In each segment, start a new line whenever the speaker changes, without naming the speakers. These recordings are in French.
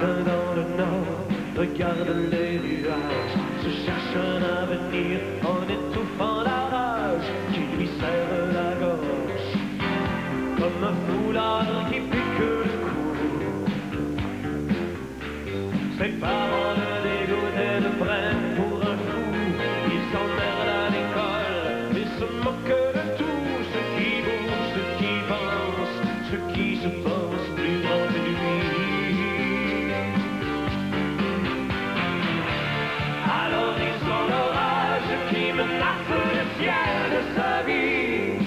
matin dans le nord, regarde les nuages, se cherche un avenir en étouffant la rage qui lui serre la gorge, comme un foulard qui pique le cou. Ses parents le dégoûtent et le prennent pour un fou. Ils s'emmerdent à l'école et se moquent de tout. Ceux qui bougent, ceux qui pensent, ceux qui se pensent plus grands que lui. Alors ils sont l'orage qui menace le ciel de sa vie.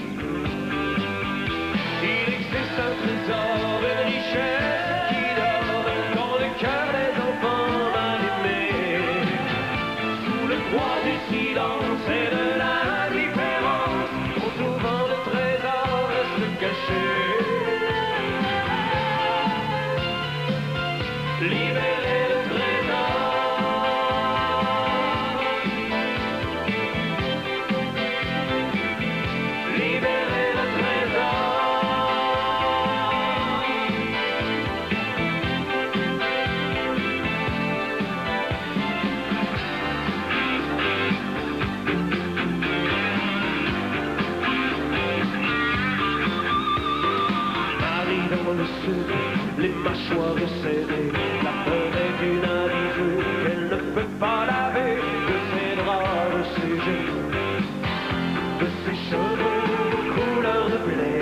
Il existe un trésor, une richesse qui dort dans le cœur des enfants mal aimés. Sous le poids du silence et de l'indifférence, trop souvent le trésor reste caché. Libérer le trésor. Libérer le trésor. Paris dans le sud, les mâchoires serrées, la peur est une habitude qu'elle ne peut pas laver, de ses draps, de ses genoux, de ses cheveux couleur de blé.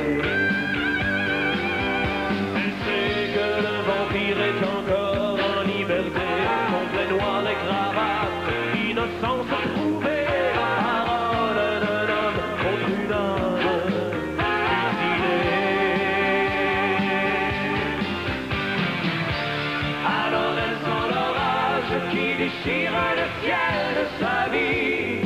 Elle sait que le vampire est encore en liberté, complet noir et cravate, innocence retrouvée, la parole d'un homme contre une âme mutilée. Alors elle sent l'orage qui déchire le ciel de sa vie.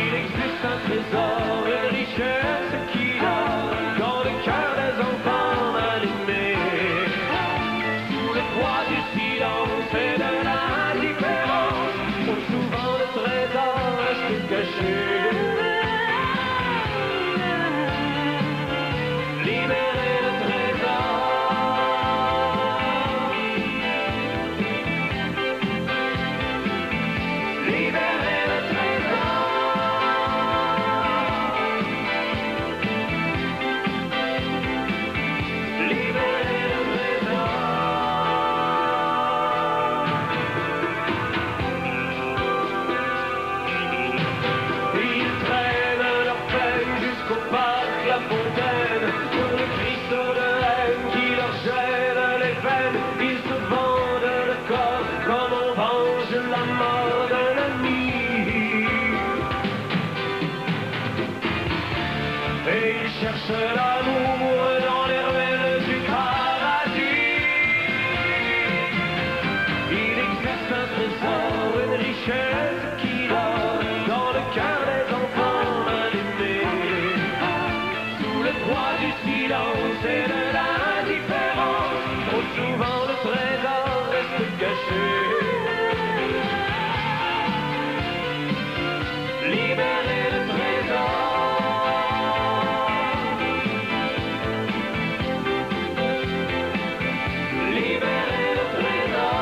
Il existe un trésor, une richesse qui dort dans le cœur des enfants mal aimés. Sous le poids du silence et de l'indifférence, trop souvent le trésor reste caché. Libérer le trésor. Libérer le trésor. Libérer le trésor. Ils traînent leurs peines jusqu'au parc La Fontaine, pour le cristaux de haine qui leur gèle les veines. Ils se vendent le corps comme on venge la mort d'un ami. Et ils cherchent l'amour dans les ruelles du paradis. Il existe un trésor, une richesse qui dort dans le cœur des enfants mal aimés. Sous le poids du silence et de l'indifférence, trop souvent le trésor reste caché. Libérer le trésor. Libérer le trésor.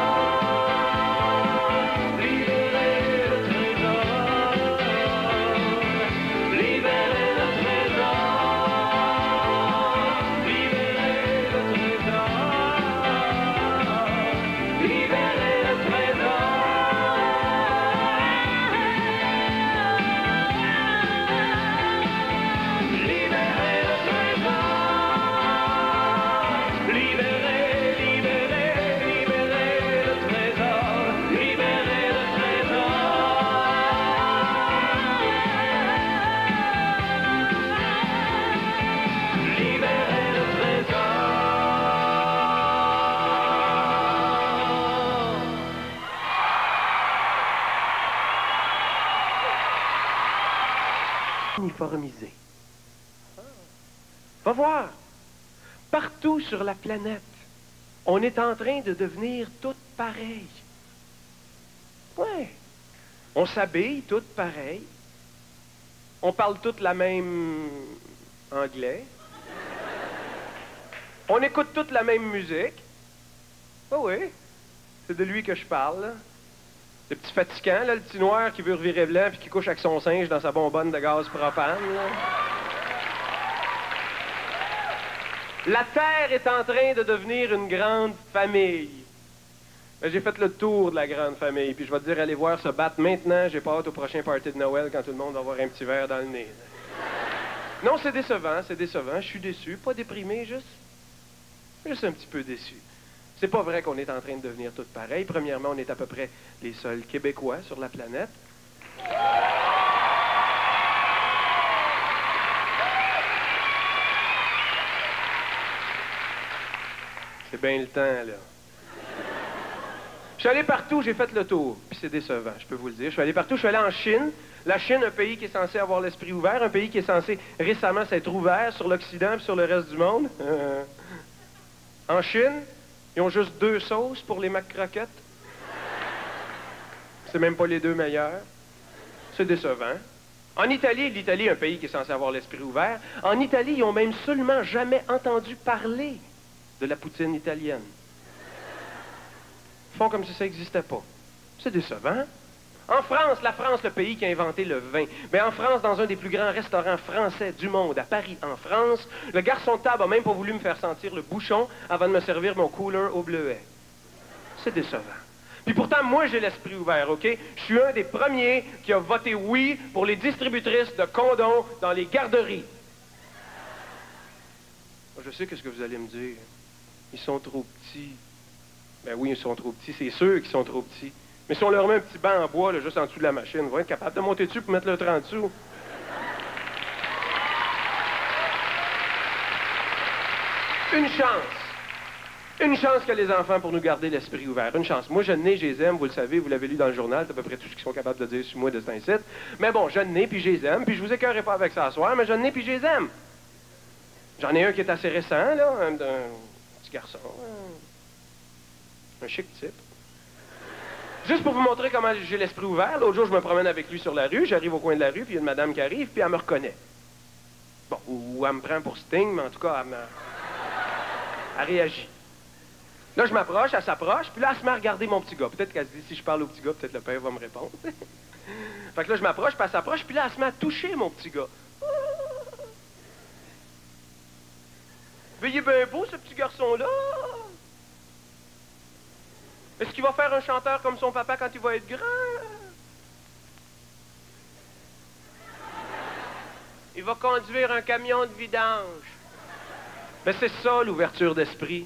Libérer le trésor. Libérer le trésor. Libérer le trésor. Libérer le trésor. Libérer le trésor. Libérer, libérer, libérer le trésor. Libérer le trésor. Libérer le trésor. Uniformisé. Va voir, partout sur la planète, on est en train de devenir toutes pareilles. Ouais, on s'habille toutes pareilles, on parle toutes la même anglais, on écoute toutes la même musique,
Ah oui, c'est de lui que je parle, là. Le petit fatigant, là, le petit noir qui veut revirer blanc puis qui couche avec son singe dans sa bonbonne de gaz propane, là. La Terre est en train de devenir une grande famille. Ben, j'ai fait le tour de la grande famille, puis je vais te dire, allez voir se battre maintenant. J'ai pas hâte au prochain party de Noël quand tout le monde va avoir un petit verre dans le nez. Non, c'est décevant, c'est décevant. Je suis déçu, pas déprimé, juste un petit peu déçu. C'est pas vrai qu'on est en train de devenir tous pareils. Premièrement, on est à peu près les seuls Québécois sur la planète. C'est bien le temps, là. Je suis allé partout, j'ai fait le tour. Puis c'est décevant, je peux vous le dire. Je suis allé partout, je suis allé en Chine. La Chine, un pays qui est censé avoir l'esprit ouvert, un pays qui est censé récemment s'être ouvert sur l'Occident et sur le reste du monde. En Chine, ils ont juste 2 sauces pour les McCroquettes. C'est même pas les 2 meilleures. C'est décevant. En Italie, l'Italie est un pays qui est censé avoir l'esprit ouvert. En Italie, ils ont même seulement jamais entendu parler de la poutine italienne. Ils font comme si ça n'existait pas. C'est décevant. En France, la France, le pays qui a inventé le vin. Mais en France, dans un des plus grands restaurants français du monde, à Paris, en France, le garçon de table a même pas voulu me faire sentir le bouchon avant de me servir mon cooler au bleuet. C'est décevant. Puis pourtant, moi, j'ai l'esprit ouvert, OK? Je suis un des premiers qui a voté oui pour les distributrices de condoms dans les garderies. Je sais ce que vous allez me dire. Ils sont trop petits. Ben oui, ils sont trop petits. C'est sûr qu'ils sont trop petits. Mais si on leur met un petit banc en bois, là, juste en dessous de la machine, ils vont être capables de monter dessus pour mettre le train en dessous. Une chance. Une chance que les enfants pour nous garder l'esprit ouvert. Une chance. Moi, je n'ai, je les aime, vous le savez, vous l'avez lu dans le journal, c'est à peu près tout ce qu'ils sont capables de dire sur moi de cet incite. Mais bon, je n'ai, puis je les aime, puis je vous écœurerai pas avec ça à soir, mais je n'ai, puis je les aime. J'en ai un qui est assez récent, là, un petit garçon, un chic type. Juste pour vous montrer comment j'ai l'esprit ouvert, l'autre jour, je me promène avec lui sur la rue, j'arrive au coin de la rue, puis il y a une madame qui arrive, puis elle me reconnaît. Bon, ou elle me prend pour Sting, mais en tout cas, elle réagit. Là, je m'approche, elle s'approche, puis là, elle se met à regarder mon petit gars. Peut-être qu'elle se dit, si je parle au petit gars, peut-être le père va me répondre. Fait que là, je m'approche, puis elle s'approche, puis là, elle se met à toucher mon petit gars. Mais il est bien beau, ce petit garçon-là. Est-ce qu'il va faire un chanteur comme son papa quand il va être grand? Il va conduire un camion de vidange. Mais c'est ça, l'ouverture d'esprit.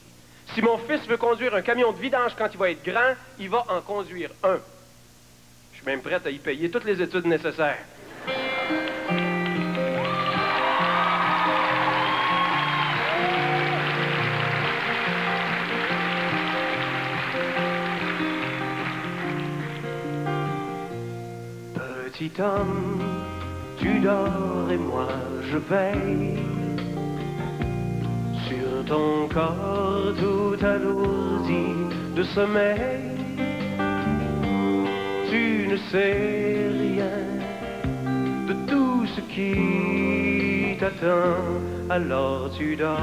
Si mon fils veut conduire un camion de vidange quand il va être grand, il va en conduire un. Je suis même prête à y payer toutes les études nécessaires. Petit homme, tu dors et moi je veille sur ton corps tout alourdi de sommeil. Tu ne sais rien de tout ce qui t'attend, alors tu dors.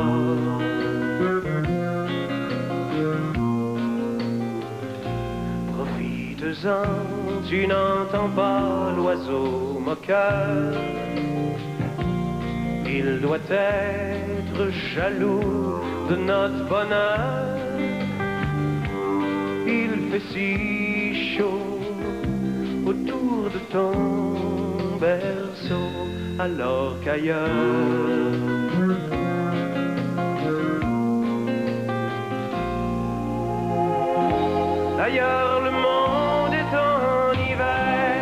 Profites-en, tu n'entends pas l'oiseau moqueur. Il doit être jaloux de notre bonheur. Il fait si chaud autour de ton berceau, alors qu'ailleurs ailleurs le monde est en hiver.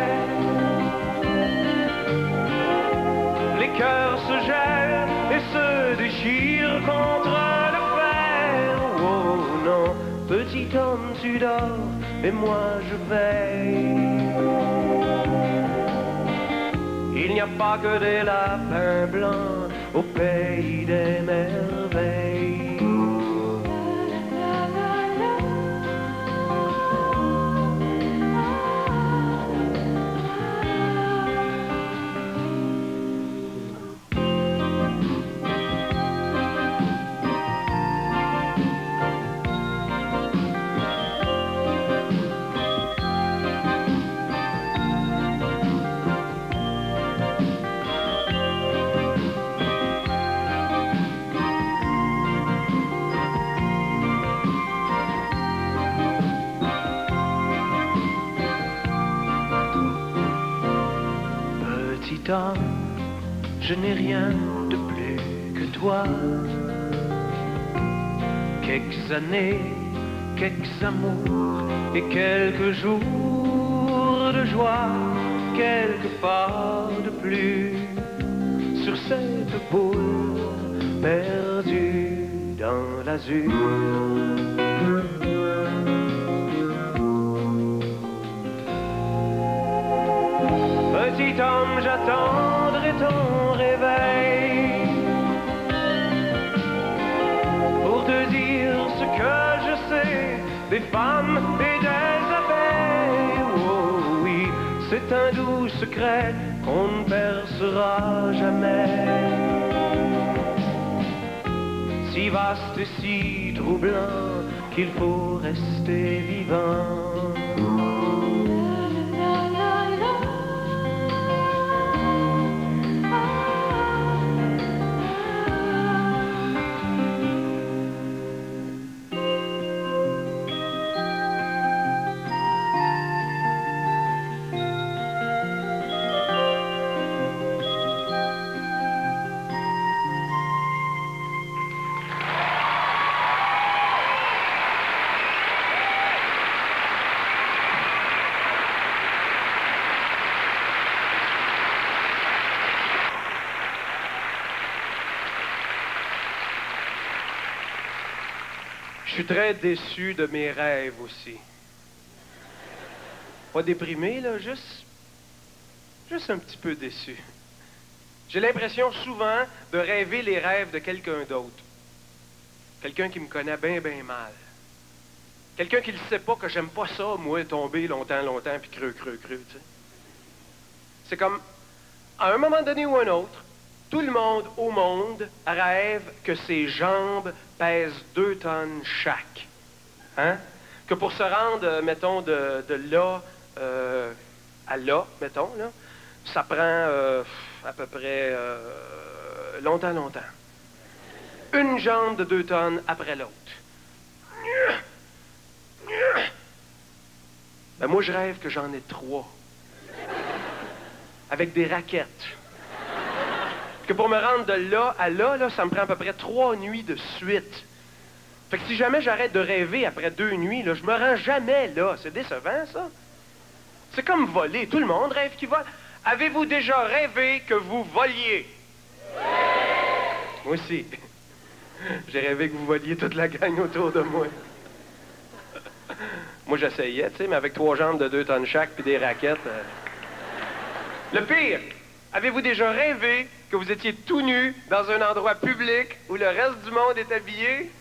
Les cœurs se gèlent et se déchirent contre le fer. Oh non, petit homme tu dors et moi je veille. Il n'y a pas que des lapins blancs au pays des merveilles.
je n'ai rien de plus que toi. Quelques années, quelques amours et quelques jours de joie, quelques pas de plus sur cette boule perdue dans l'azur. Petit homme, j'attendrai ton réveil pour te dire ce que je sais des femmes et des abeilles. Oh oui, c'est un doux secret qu'on ne percera jamais. Si vaste et si troublant qu'il faut rester vivant. Je suis très déçu de mes rêves aussi. Pas déprimé, là, juste un petit peu déçu. J'ai l'impression souvent de rêver les rêves de quelqu'un d'autre. Quelqu'un qui me connaît bien, bien mal. Quelqu'un qui ne sait pas que j'aime pas ça, moi, tomber longtemps, puis creux, tu sais. C'est comme, à un moment donné ou un autre, tout le monde au monde rêve que ses jambes pèsent 2 tonnes chaque. Hein? Que pour se rendre, mettons, de là à là, mettons, là, ça prend à peu près longtemps. Une jambe de 2 tonnes après l'autre. Ben moi, je rêve que j'en ai 3. Avec des raquettes. Que pour me rendre de là à là, ça me prend à peu près 3 nuits de suite. Fait que si jamais j'arrête de rêver après 2 nuits, là, je me rends jamais là. C'est décevant, ça. C'est comme voler. Tout le monde rêve qu'il vole. Avez-vous déjà rêvé que vous voliez? Moi aussi. J'ai rêvé que vous voliez toute la gang autour de moi. Moi, j'essayais, tu sais, mais avec 3 jambes de 2 tonnes chaque puis des raquettes. Le pire, avez-vous déjà rêvé que vous étiez tout nu dans un endroit public où le reste du monde est habillé?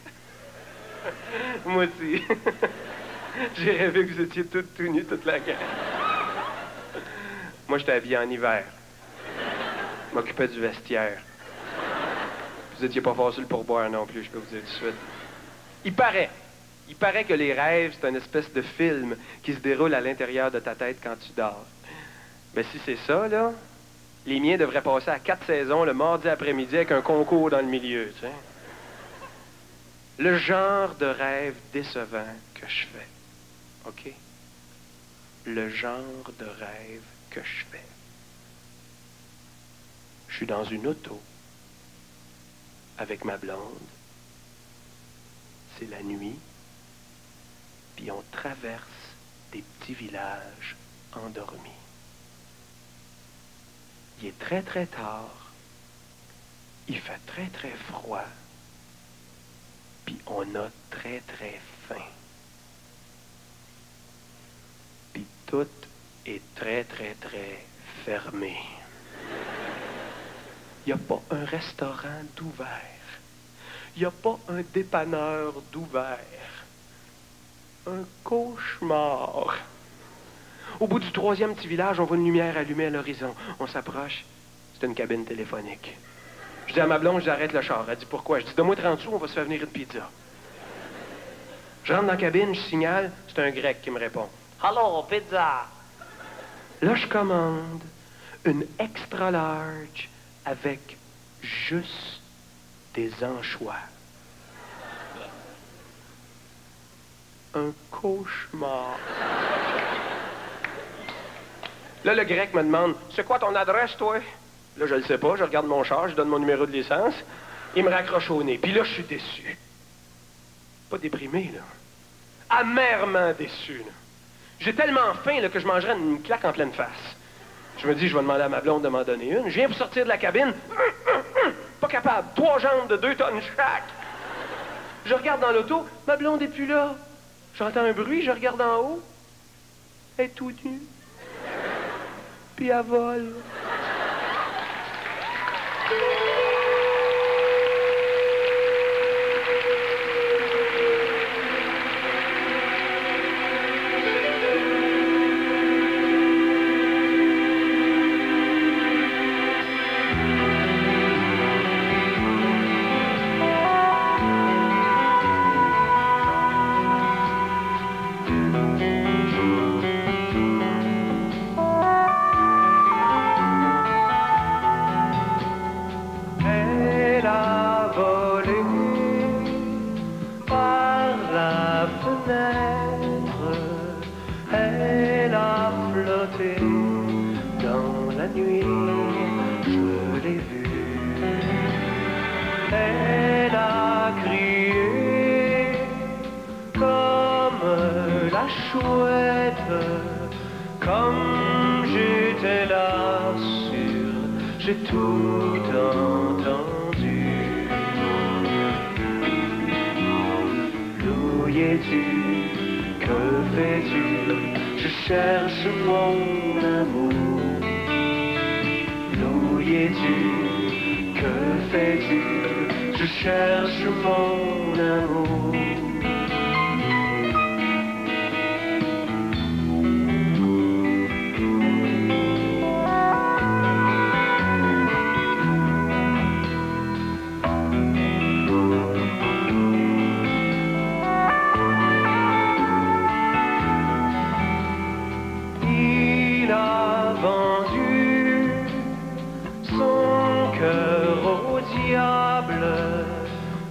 Moi aussi. J'ai rêvé que vous étiez tout nus, toute la gang. Moi, j'étais habillé en hiver. Je m'occupais du vestiaire. Vous étiez pas facile pour boire non plus, je peux vous dire tout de suite. Il paraît que les rêves, c'est une espèce de film qui se déroule à l'intérieur de ta tête quand tu dors. Ben si c'est ça, là, les miens devraient passer à 4 saisons le mardi après-midi avec un concours dans le milieu, tu sais. Le genre de rêve décevant que je fais. OK? Le genre de rêve que je fais. Je suis dans une auto avec ma blonde. C'est la nuit. Puis on traverse des petits villages endormis. Il est très, très tard. Il fait très, très froid. Puis on a très, très faim. Puis tout est très, très, très fermé. Il n'y a pas un restaurant d'ouvert. Il n'y a pas un dépanneur d'ouvert. Un cauchemar. Au bout du 3e petit village, on voit une lumière allumée à l'horizon. On s'approche. C'est une cabine téléphonique. Je dis à ma blonde, j'arrête le char. Elle dit pourquoi? Je dis, donne-moi 30 sous, on va se faire venir une pizza. Je rentre dans la cabine, je signale, c'est un grec qui me répond. Hello, pizza! Là, je commande une extra large avec juste des anchois. Un cauchemar. Là, le grec me demande, c'est quoi ton adresse, toi?
Là, je le sais pas, je regarde mon char, je donne mon numéro de licence, il me raccroche au nez. Puis là, je suis déçu. Pas déprimé, là. Amèrement déçu, là. J'ai tellement faim là, que je mangerais une claque en pleine face. Je me dis, je vais demander à ma blonde de m'en donner une. Je viens pour sortir de la cabine. Pas capable. 3 jambes de 2 tonnes chaque. Je regarde dans l'auto. Ma blonde est plus là. J'entends un bruit, je regarde en haut. Elle est tout nue. Puis elle vole.
J'ai tout entendu. D'où y es-tu? Que fais-tu? Je cherche mon amour. D'où y es-tu? Que fais-tu? Je cherche mon amour.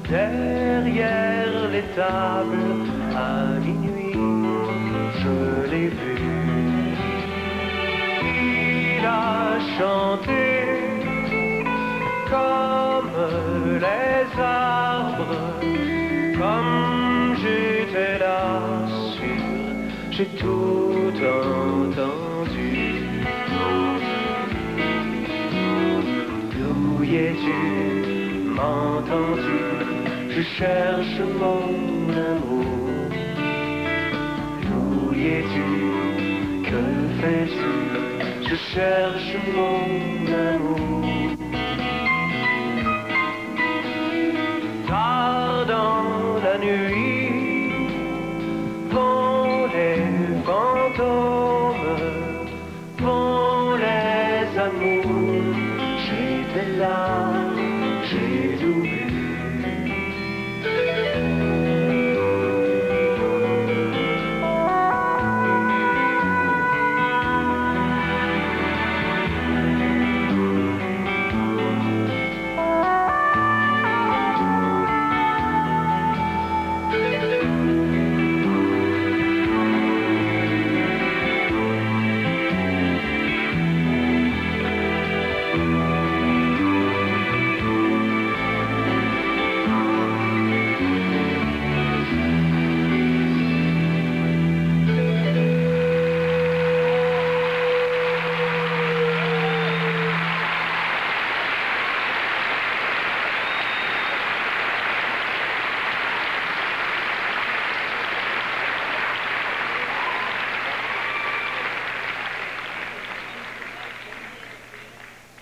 Derrière les tables, à minuit, je l'ai vu. Il a chanté comme les arbres, comme j'étais là sûr, j'ai tout entendu. D'où y es-tu? M'entends-tu? Je cherche mon amour. D'où y es-tu? Que fais-tu? Je cherche mon amour. Tard dans la nuit vont les fantômes, vont les amours. J'étais là, j'ai tout vu.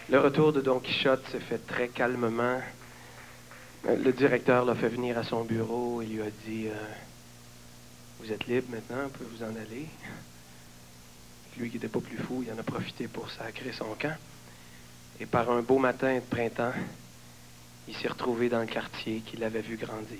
Le retour de Don Quichotte s'est fait très calmement. Le directeur l'a fait venir à son bureau et lui a dit vous êtes libre maintenant, vous pouvez vous en aller. Lui qui n'était pas plus fou, il en a profité pour sacrer son camp. Et par un beau matin de printemps, il s'est retrouvé dans le quartier qu'il avait vu grandir.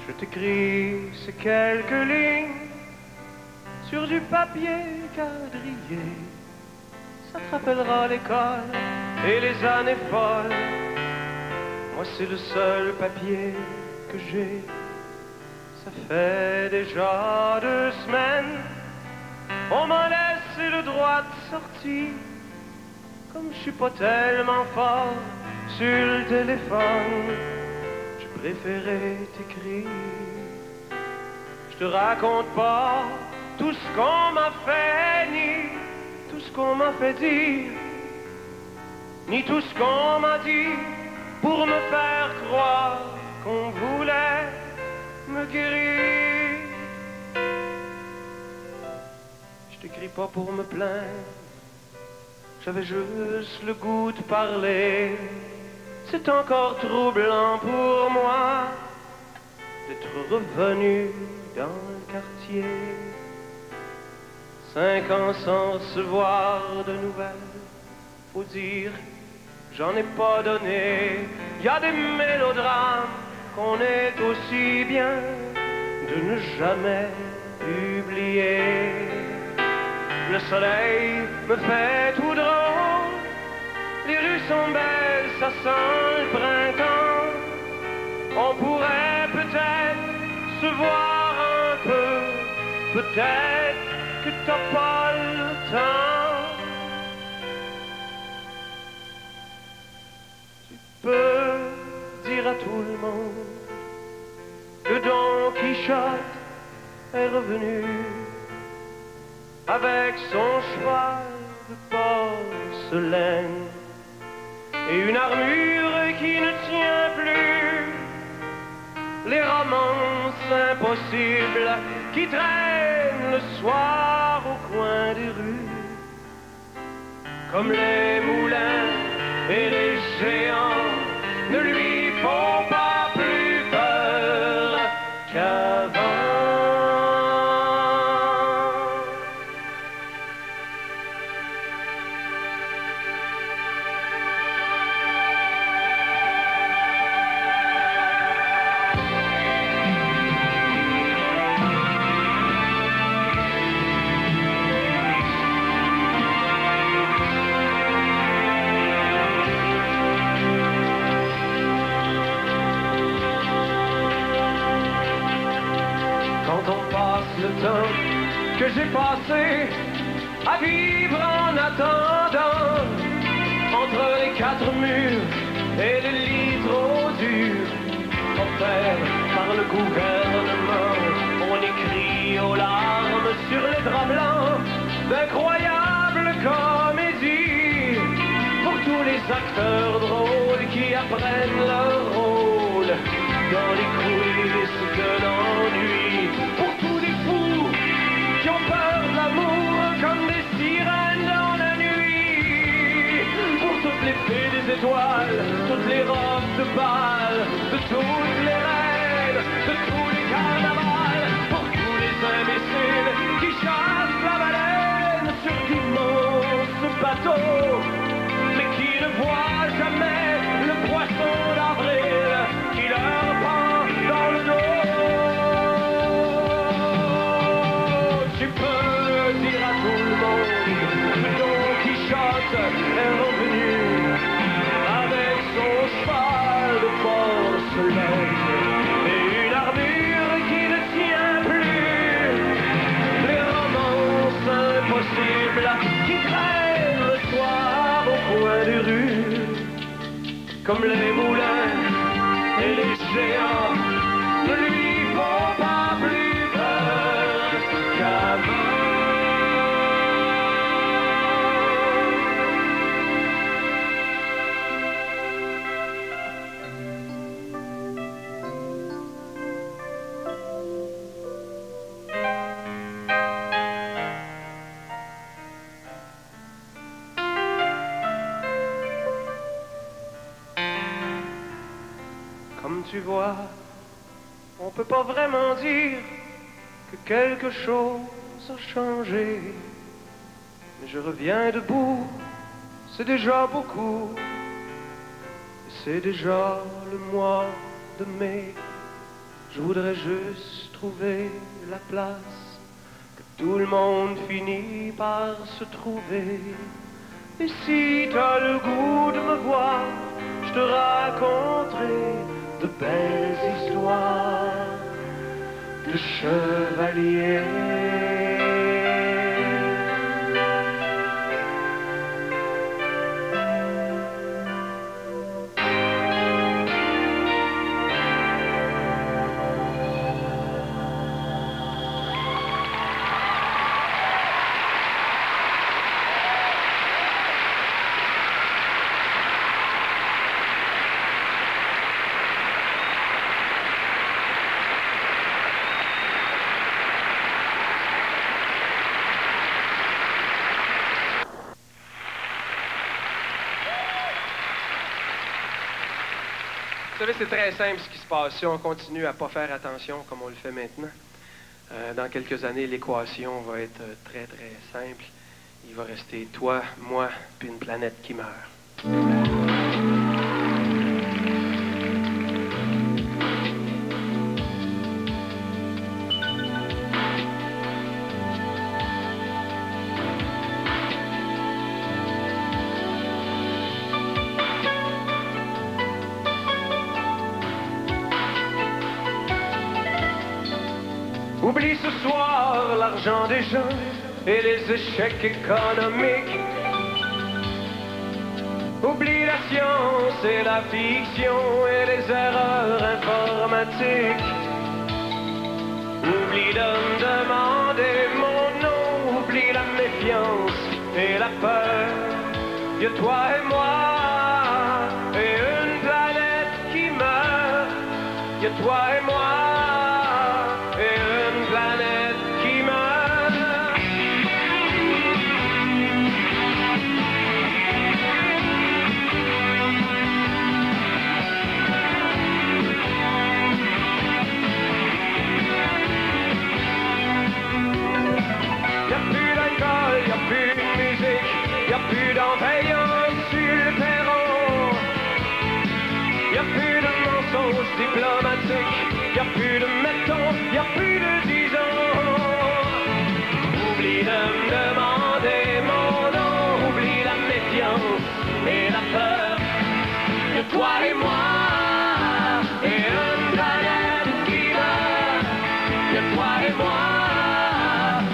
Je t'écris ces quelques lignes sur du papier quadrillé.
ça te rappellera l'école et les années folles. Moi c'est le seul papier que j'ai. Ça fait déjà 2 semaines. On m'a laissé le droit de sortie. Comme je suis pas tellement fort sur le téléphone, je préférais t'écrire. Je te raconte pas tout ce qu'on m'a fait, ni tout ce qu'on m'a fait dire, ni tout ce qu'on m'a dit pour me faire croire qu'on voulait me guérir. Je t'écris pas pour me plaindre, j'avais juste le goût de parler. C'est encore troublant pour moi d'être revenu dans le quartier. 5 ans sans recevoir de nouvelles, faut dire, j'en ai pas donné. Y a des mélodrames qu'on est aussi bien de ne jamais publier. Le soleil me fait tout drôle, les rues sont belles, ça sent le printemps. On pourrait peut-être se voir un peu, peut-être que t'as pas le temps. Tu peux dire à tout le monde que Don Quichotte est revenu avec son cheval de porcelaine et une armure qui ne tient plus. Les romances impossibles qui traînent le soir au coin des rues, comme les moulins et les géants, ne lui font pas plus peur qu'avant. Que j'ai passé à vivre en attendant entre les 4 murs et les lits trop durs offerts par le gouvernement. On écrit aux larmes sur les draps blancs d'incroyables comédies pour tous les acteurs drôles qui apprennent leur rôle dans les coulisses de l'ennui. Pour tous les fous qui ont peur de l'amour comme des sirènes dans la nuit. Pour toutes les fées des étoiles, toutes les robes de bal, de toutes les reines, de tous les carnavals. Pour tous les imbéciles qui chassent la baleine sur d'immenses bateaux, mais qui ne voient jamais le poisson d'avril qui leur pend dans le dos. Tu peux dire à tout le monde que Don Quichotte est revenu avec son cheval de porcelaine et une armure qui ne tient plus. Les romances impossibles qui traînent le soir au coin des rues, comme les moulins et les géants, ne lui font pas plus peur qu'avant. Comme tu vois, on peut pas vraiment dire que quelque chose a changé. Mais je reviens debout, c'est déjà beaucoup. Et c'est déjà le mois de mai. Je voudrais juste trouver la place que tout le monde finit par se trouver
Et si t'as le goût de me voir, je te raconterai de belles histoires de chevaliers.
Vous savez, c'est très simple ce qui se passe. Si on continue à ne pas faire attention comme on le fait maintenant, dans quelques années, l'équation va être très, très simple. Il va rester toi, moi, puis une planète qui meurt.
Oublie ce soir l'argent des gens et les échecs économiques. Oublie la science et la fiction et les erreurs informatiques. Oublie de me demander mon nom. Oublie la méfiance et la peur. Y'a toi et moi et une planète qui meurt. Y'a toi et moi. Diplomatique, y a plus de mettons, y a plus de disons. Oublie de me demander mon nom, oublie la méfiance et la peur. Que toi et moi et une planète qui meurt. Que toi et moi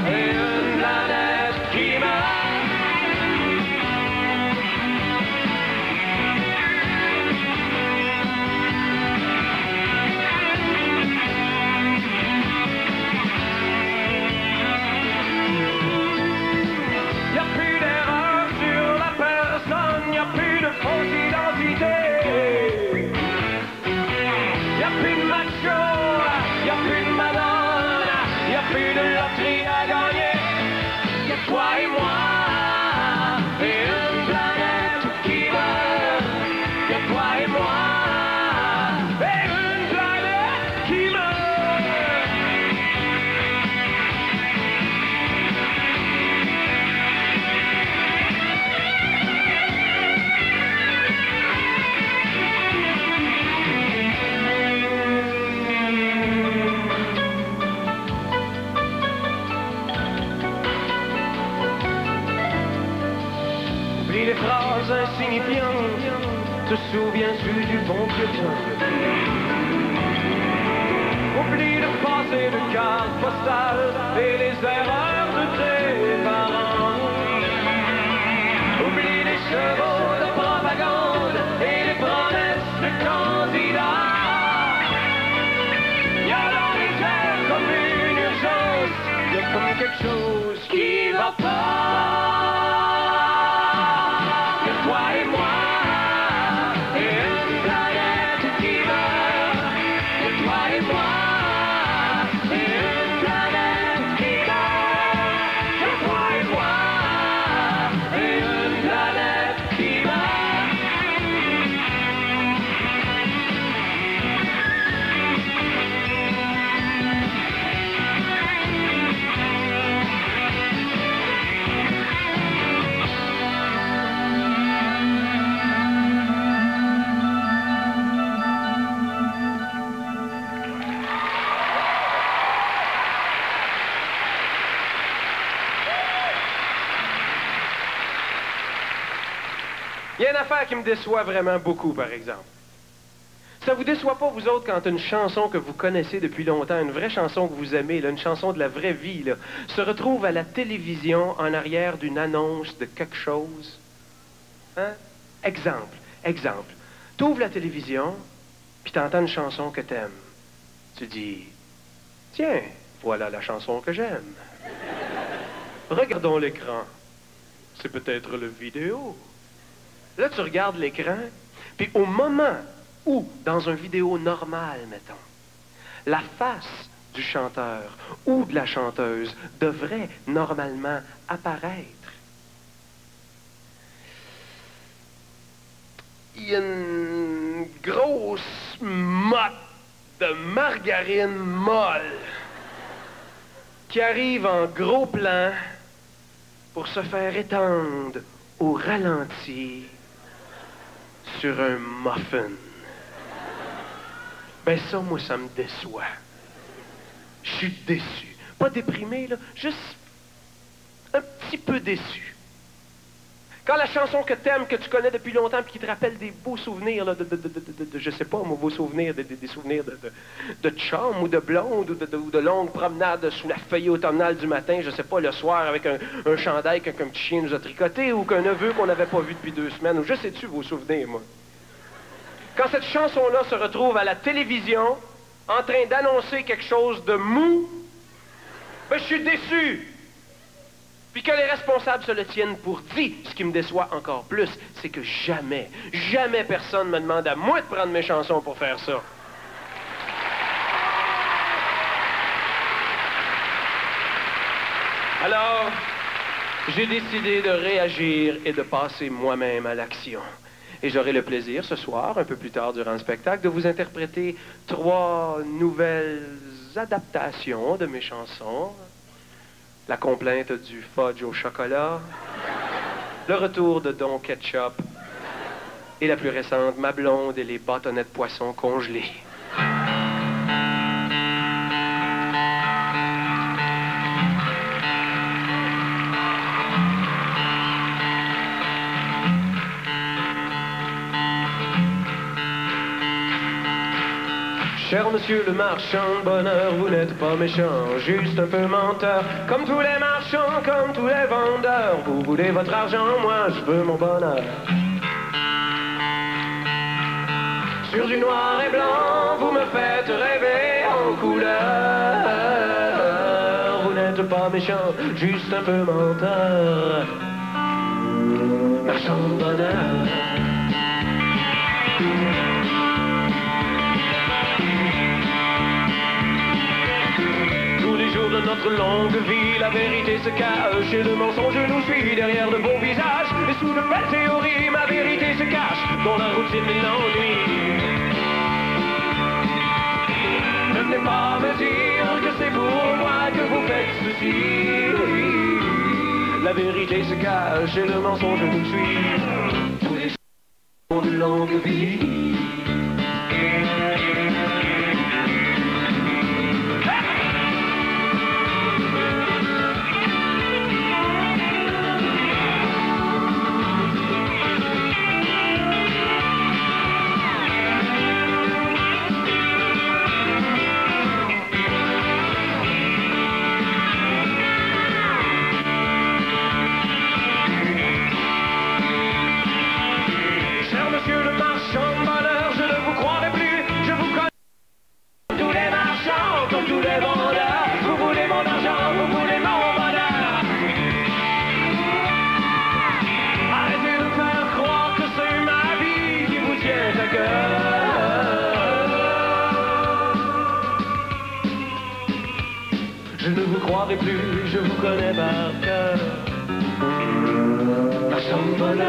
et une planète qui meurt. Toi et moi, et une planète qui meurt. Que toi et moi, et une planète qui meurt. Oublie les phrases insignifiantes, te souviens-tu du bon vieux temps? Oublie de passer de cartes postales et les erreurs de tes parents. Oublie les chevaux de propagande et les promesses de candidats. Y a dans les airs comme une urgence, y a comme quelque chose qui va pas. Toi et moi, et une planète qui meurt. Et toi et moi, et une planète qui meurt. Et toi et moi, et une planète qui meurt.
Il y a une affaire qui me déçoit vraiment beaucoup, par exemple. Ça vous déçoit pas, vous autres, quand une chanson que vous connaissez depuis longtemps, une vraie chanson que vous aimez, là, une chanson de la vraie vie, là, se retrouve à la télévision en arrière d'une annonce de quelque chose? Hein? Exemple. T'ouvres la télévision, puis t'entends une chanson que t'aimes. Tu dis, tiens, voilà la chanson que j'aime. Regardons l'écran. C'est peut-être le vidéo. Là, tu regardes l'écran, puis au moment où, dans une vidéo normale, mettons, la face du chanteur ou de la chanteuse devrait normalement apparaître, il y a une grosse motte de margarine molle qui arrive en gros plan pour se faire étendre au ralenti sur un muffin. Ben ça, moi, ça me déçoit. Je suis déçu. Pas déprimé, là, juste un petit peu déçu. Quand la chanson que t'aimes, que tu connais depuis longtemps, puis qui te rappelle des beaux souvenirs, là, je sais pas, moi, beaux souvenirs, des souvenirs de chum ou de blonde, ou de longues promenades sous la feuille automnale du matin, je sais pas, le soir, avec un chandail qu'un petit chien nous a tricoté, ou qu'un neveu qu'on n'avait pas vu depuis 2 semaines, ou je sais-tu vos souvenirs, moi. Quand cette chanson-là se retrouve à la télévision, en train d'annoncer quelque chose de mou, ben, je suis déçu. Puis que les responsables se le tiennent pour dit. Ce qui me déçoit encore plus, c'est que jamais personne me demande à moi de prendre mes chansons pour faire ça. Alors, j'ai décidé de réagir et de passer moi-même à l'action. Et j'aurai le plaisir ce soir, un peu plus tard durant le spectacle, de vous interpréter 3 nouvelles adaptations de mes chansons. La complainte du fudge au chocolat, le retour de Don Ketchup et la plus récente, Ma blonde et les bâtonnets de poisson congelés. Cher monsieur le marchand de bonheur, vous n'êtes pas méchant, juste un peu menteur. Comme tous les marchands, comme tous les vendeurs, vous voulez votre argent, moi je veux mon bonheur. Sur du noir et blanc, vous me faites rêver en couleur. Vous n'êtes pas méchant, juste un peu menteur. Marchand de bonheur. De notre longue vie, la vérité se cache et le mensonge nous suit derrière de beaux visages. Et sous de belles théories, ma vérité se cache dans la routine et l'ennui. Ne venez pas me dire que c'est pour moi que vous faites ceci. La vérité se cache et le mensonge nous suit tous les jours de longue vie. Je ne vous croirai plus, je vous connais par cœur. Marchand de bonheur.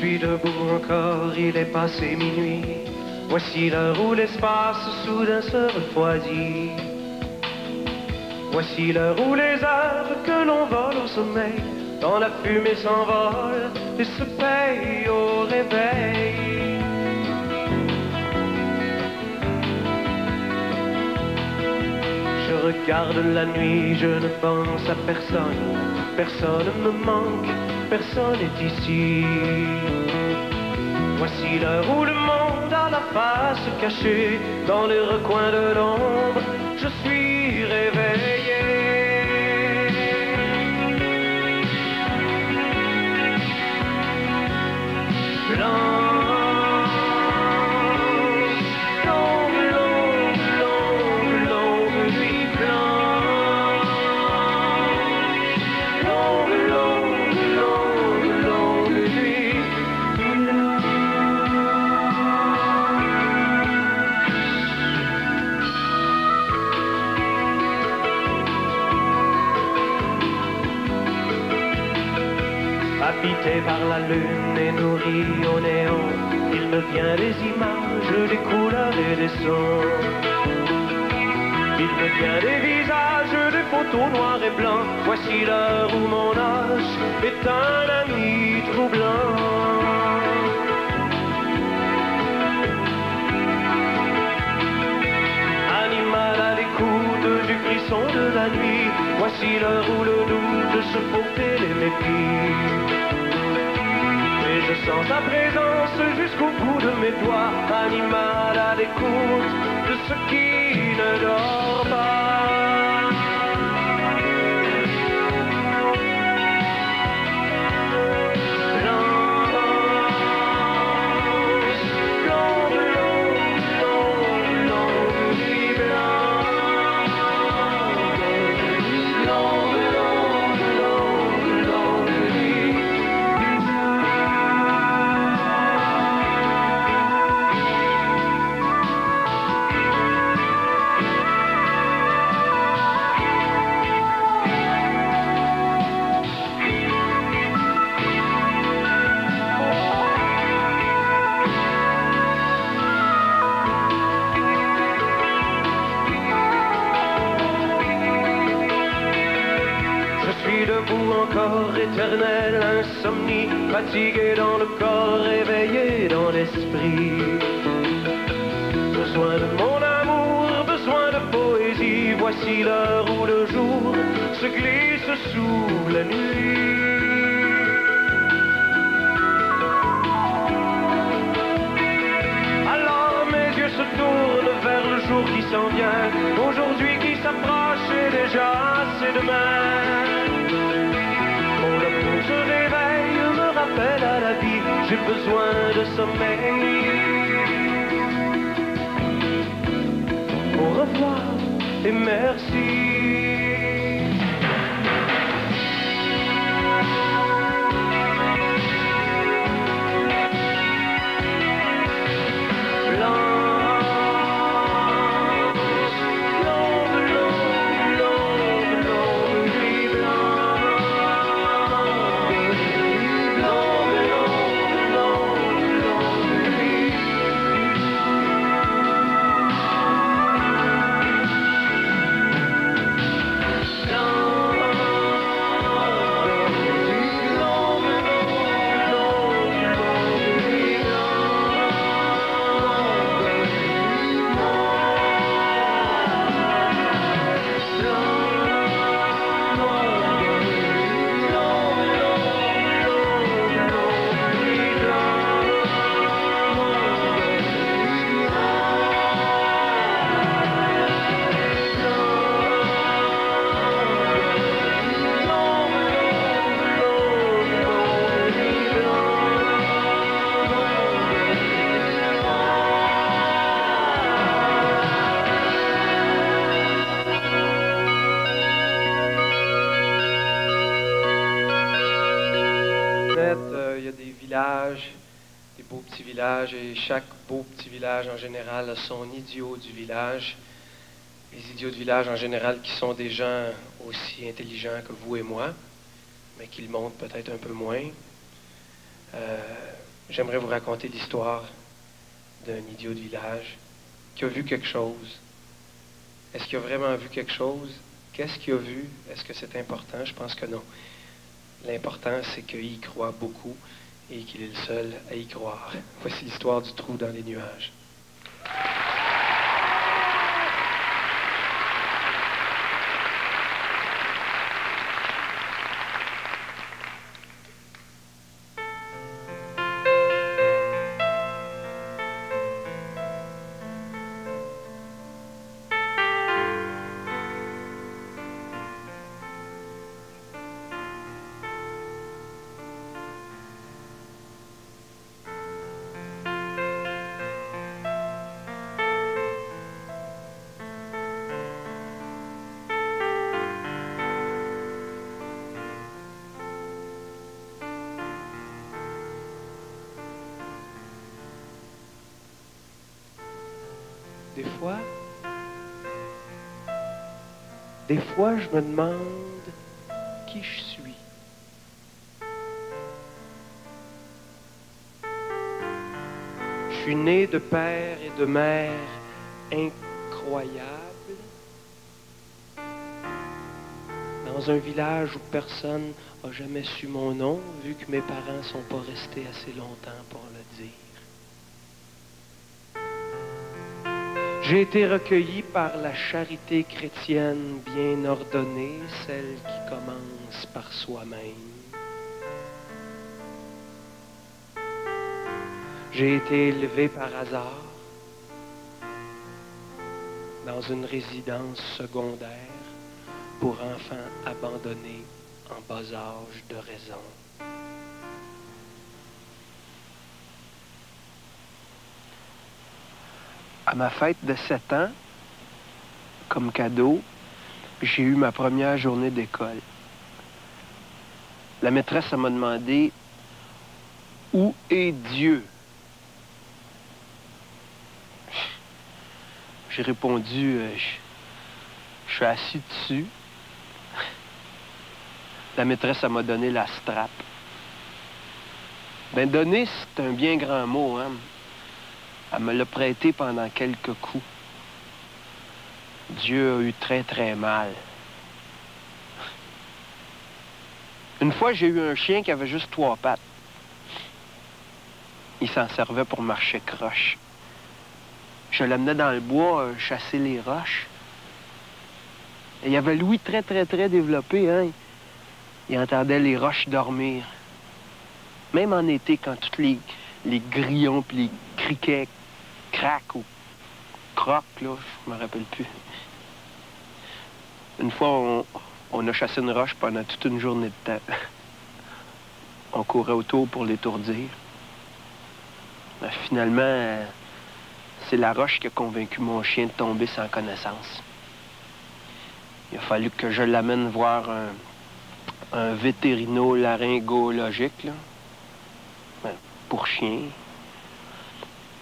suis debout encore, il est passé minuit. Voici l'heure où l'espace soudain se refroidit. Voici l'heure où les heures que l'on vole au sommeil, dans la fumée s'envolent et se payent au réveil. Je regarde la nuit, je ne pense à personne. Personne me manque, personne est ici. Voici l'heure où le monde a la face cachée dans les recoins de l'ombre. Je suis réveillé. Habité par la lune et nourri au néon, il me vient des images, des couleurs et des sons. Il me vient des visages, des photos noirs et blancs. Voici l'heure où mon âge est un ami troublant. Animal à l'écoute du frisson de la nuit, voici l'heure où le doute se faufile les mépris. Et je sens sa présence jusqu'au bout de mes doigts, animal à l'écoute de ce qui ne dort pas. Encore éternelle insomnie, fatigué dans le corps, réveillé dans l'esprit. Besoin de mon amour, besoin de poésie, voici l'heure où le jour se glisse sous la nuit. Alors mes yeux se tournent vers le jour qui s'en vient, aujourd'hui qui s'approche et déjà c'est demain. Se réveille, me rappelle à la vie, j'ai besoin de sommeil. Au revoir et merci. Des beaux petits villages, et chaque beau petit village en général a son idiot du village. Les idiots de village en général qui sont des gens aussi intelligents que vous et moi, mais qui le montrent peut-être un peu moins.
J'aimerais vous raconter l'histoire d'un idiot de village qui a vu quelque chose. Est-ce qu'il a vraiment vu quelque chose? Qu'est-ce qu'il a vu? Est-ce que c'est important? Je pense que non. L'important, c'est qu'il y croit beaucoup et qu'il est le seul à y croire. Voici l'histoire du trou dans les nuages. Des fois, je me demande qui je suis. Je suis né de père et de mère incroyables, dans un village où personne n'a jamais su mon nom, vu que mes parents sont pas restés assez longtemps pour le dire. J'ai été recueilli par la charité chrétienne bien ordonnée, celle qui commence par soi-même. J'ai été élevé par hasard dans une résidence secondaire pour enfants abandonnés en bas âge de raison. À ma fête de 7 ans, comme cadeau, j'ai eu ma première journée d'école. La maîtresse m'a demandé « Où est Dieu? » J'ai répondu « Je suis assis dessus. » La maîtresse m'a donné la strap. Ben, donner, c'est un bien grand mot, hein? Elle me l'a prêté pendant quelques coups. Dieu a eu très, très mal. Une fois, j'ai eu un chien qui avait juste 3 pattes. Il s'en servait pour marcher croche. Je l'amenais dans le bois chasser les roches. Et il avait l'ouïe très, très, très développé, hein? Il entendait les roches dormir. Même en été, quand tous les grillons puis les criquets craquent ou croquent, là, je me rappelle plus. Une fois, on a chassé une roche pendant toute une journée de temps. On courait autour pour l'étourdir. Finalement, c'est la roche qui a convaincu mon chien de tomber sans connaissance. Il a fallu que je l'amène voir un vétérino-laryngologique, là. Ben, pour chien.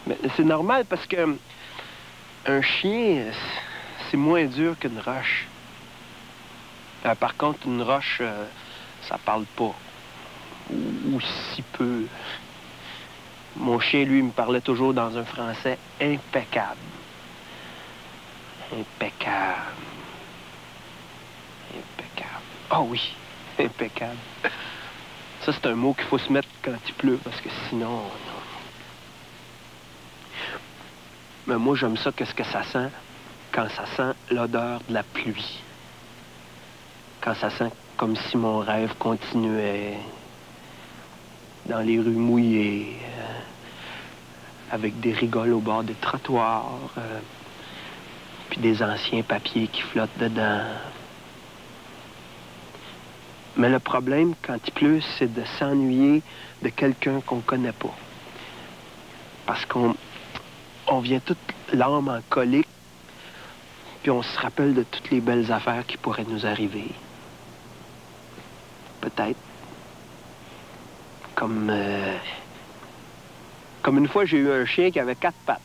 Mais c'est normal parce que un chien, c'est moins dur qu'une roche. Par contre, une roche, ça parle pas. Ou si peu. Mon chien, lui, me parlait toujours dans un français impeccable. Impeccable. Impeccable. Ah oui, impeccable. Ça, c'est un mot qu'il faut se mettre quand il pleut, parce que sinon... Non. Mais moi, j'aime ça, qu'est-ce que ça sent? Quand ça sent l'odeur de la pluie. Quand ça sent comme si mon rêve continuait dans les rues mouillées, avec des rigoles au bord des trottoirs, puis des anciens papiers qui flottent dedans. Mais le problème, quand il pleut, c'est de s'ennuyer de quelqu'un qu'on connaît pas. Parce qu'on vient toute l'âme en colique, puis on se rappelle de toutes les belles affaires qui pourraient nous arriver. Peut-être. Comme une fois, j'ai eu un chien qui avait 4 pattes.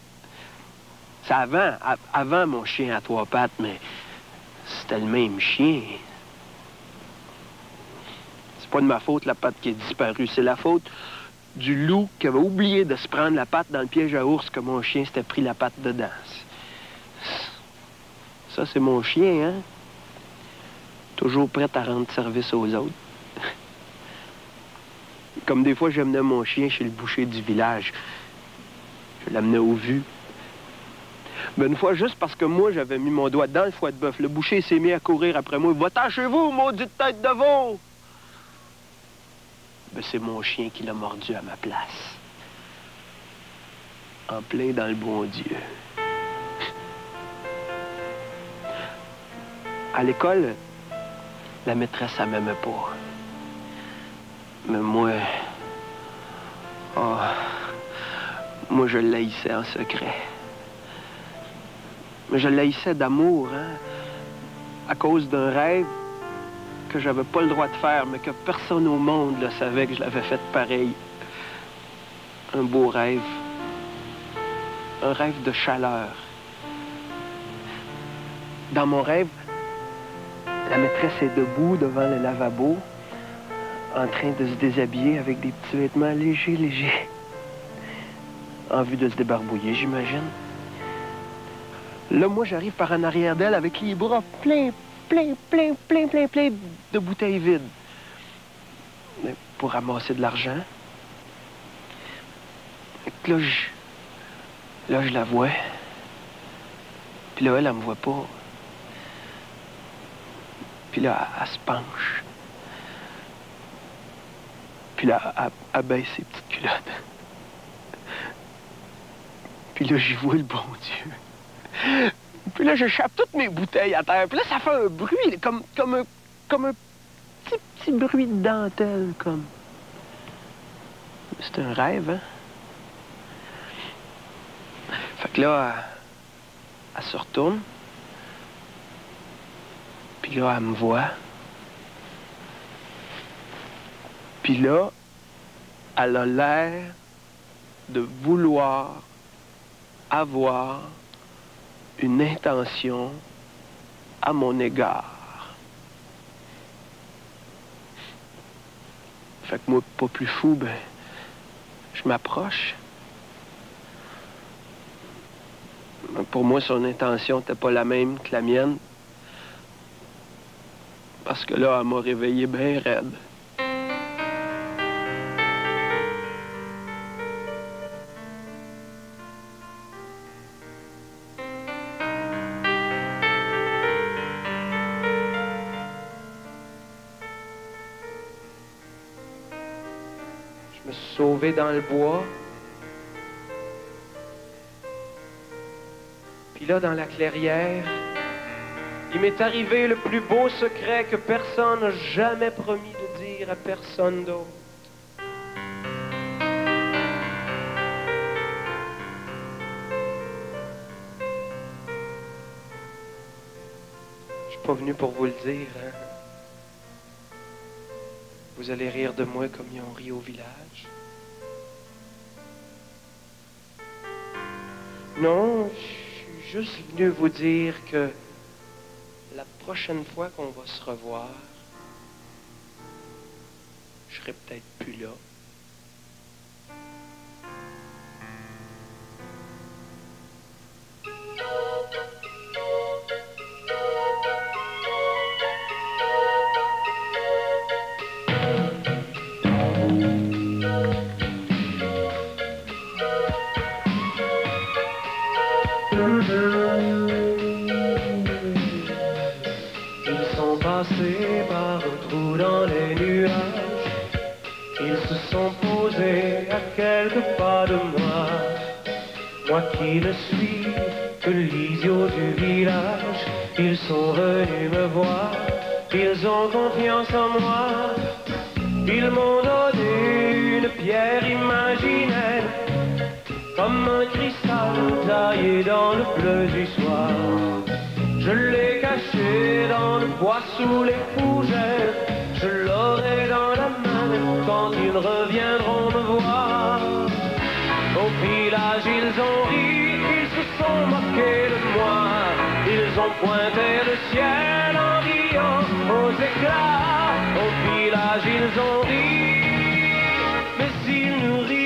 C'est avant mon chien à 3 pattes, mais c'était le même chien. C'est pas de ma faute, la patte qui est disparue. C'est la faute
du loup qui avait oublié de se prendre la patte dans le piège à ours que mon chien s'était pris la patte dedans. Ça, c'est mon chien, hein? Toujours prêt à rendre service aux autres. Comme des fois, j'amenais mon chien chez le boucher du village. Je l'amenais au vu. Mais une fois, juste parce que moi, j'avais mis mon doigt dans le foie de bœuf, le boucher s'est mis à courir après moi. « Va-t'en chez vous, maudite tête de veau! » Ben, c'est mon chien qui l'a mordu à ma place. En plein dans le bon Dieu. À l'école, la maîtresse, elle m'aimait pas. Mais moi... Oh, moi, je l'haïssais en secret. Mais je l'haïssais d'amour, hein? À cause d'un rêve que j'avais pas le droit de faire, mais que personne au monde ne savait que je l'avais fait pareil. Un beau rêve. Un rêve de chaleur. Dans mon rêve, la maîtresse est debout devant le lavabo, en train de se déshabiller avec des petits vêtements légers, en vue de se débarbouiller, j'imagine. Là, moi, j'arrive par en arrière d'elle avec les bras plein de bouteilles vides. Mais pour ramasser de l'argent. Là, je la vois. Puis là, elle me voit pas. Puis là, elle se penche. Puis là, elle baisse ses petites culottes. Puis là, j'y vois le bon Dieu. Puis là, j'échappe toutes mes bouteilles à terre. Puis là, ça fait un bruit, comme un petit bruit de dentelle, comme. C'est un rêve, hein? Fait que là, elle se retourne. Puis là, elle me voit. Puis là, elle a l'air de vouloir avoir une intention à mon égard. Fait que moi, pas plus fou, ben, je m'approche. Pour moi, son intention n'était pas la même que la mienne. Parce que là, elle m'a réveillé bien raide. Je me suis sauvé dans le bois. Puis là, dans la clairière, il m'est arrivé le plus beau secret que personne n'a jamais promis de dire à personne d'autre. Je suis pas venu pour vous le dire, hein. Vous allez rire de moi comme ils ont ri au village. Non, je suis juste venu vous dire que la prochaine fois qu'on va se revoir, je serai peut-être plus là. Ils sont passés par un trou dans les nuages. Ils se sont posés à quelques pas de moi. Moi qui ne suis que l'idiot du village. Ils sont venus me voir. Ils ont confiance en moi. Ils m'ont donné une pierre imaginaire, comme un cristal taillé dans le bleu du soir. Je l'ai caché dans le bois sous les fougères. Je l'aurai dans la main quand ils reviendront me voir. Au village ils ont ri, ils se sont moqués de moi. Ils ont pointé le ciel en riant aux éclats. Au village ils ont ri, mais ils nous rient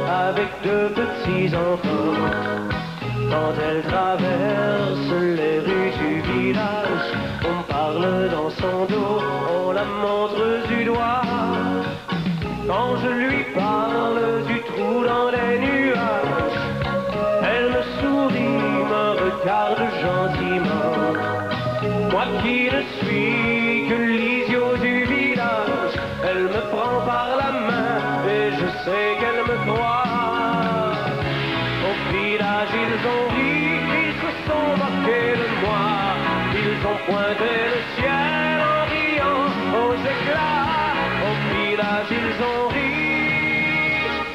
avec deux petits enfants. Quand elle traverse les rues du village, on parle dans son dos, on la montre du doigt. Quand je lui parle du trou dans les nuages, elle me sourit, me regarde gentiment. Moi qui ne suis que l'idiot du village, elle me prend par la main et je sais qu'elle me croit. Au village ils ont ri, ils se sont moqués de moi. Ils ont pointé le ciel en riant aux éclats. Au village ils ont ri,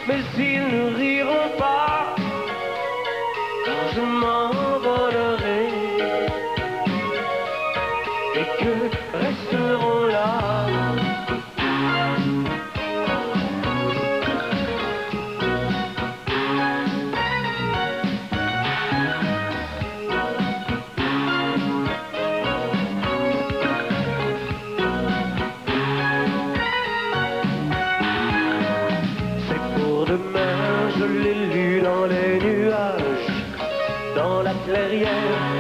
mais ils ne riront pas quand je m'envolerai et que resteront là.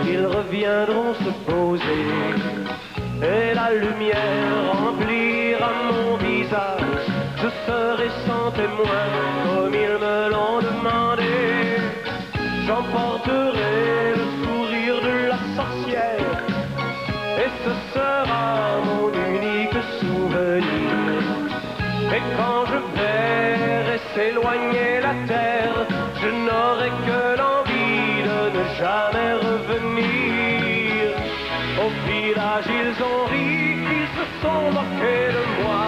Ils reviendront se poser et la lumière remplira mon visage. Je serai sans témoin comme ils me l'ont demandé. J'emporterai le sourire de la sorcière et ce sera mon unique souvenir. Et quand je verrai s'éloigner la terre, je n'aurai que l'envie de ne jamais revenir. Au village ils ont ri, ils se sont moqués de moi.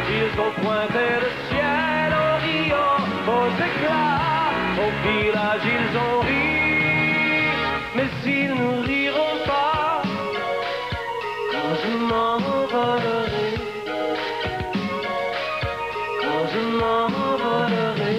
Ils ont pointé le ciel en riant aux éclats. Au village ils ont ri, mais ils ne riront pas quand je m'envolerai. Quand je m'envolerai.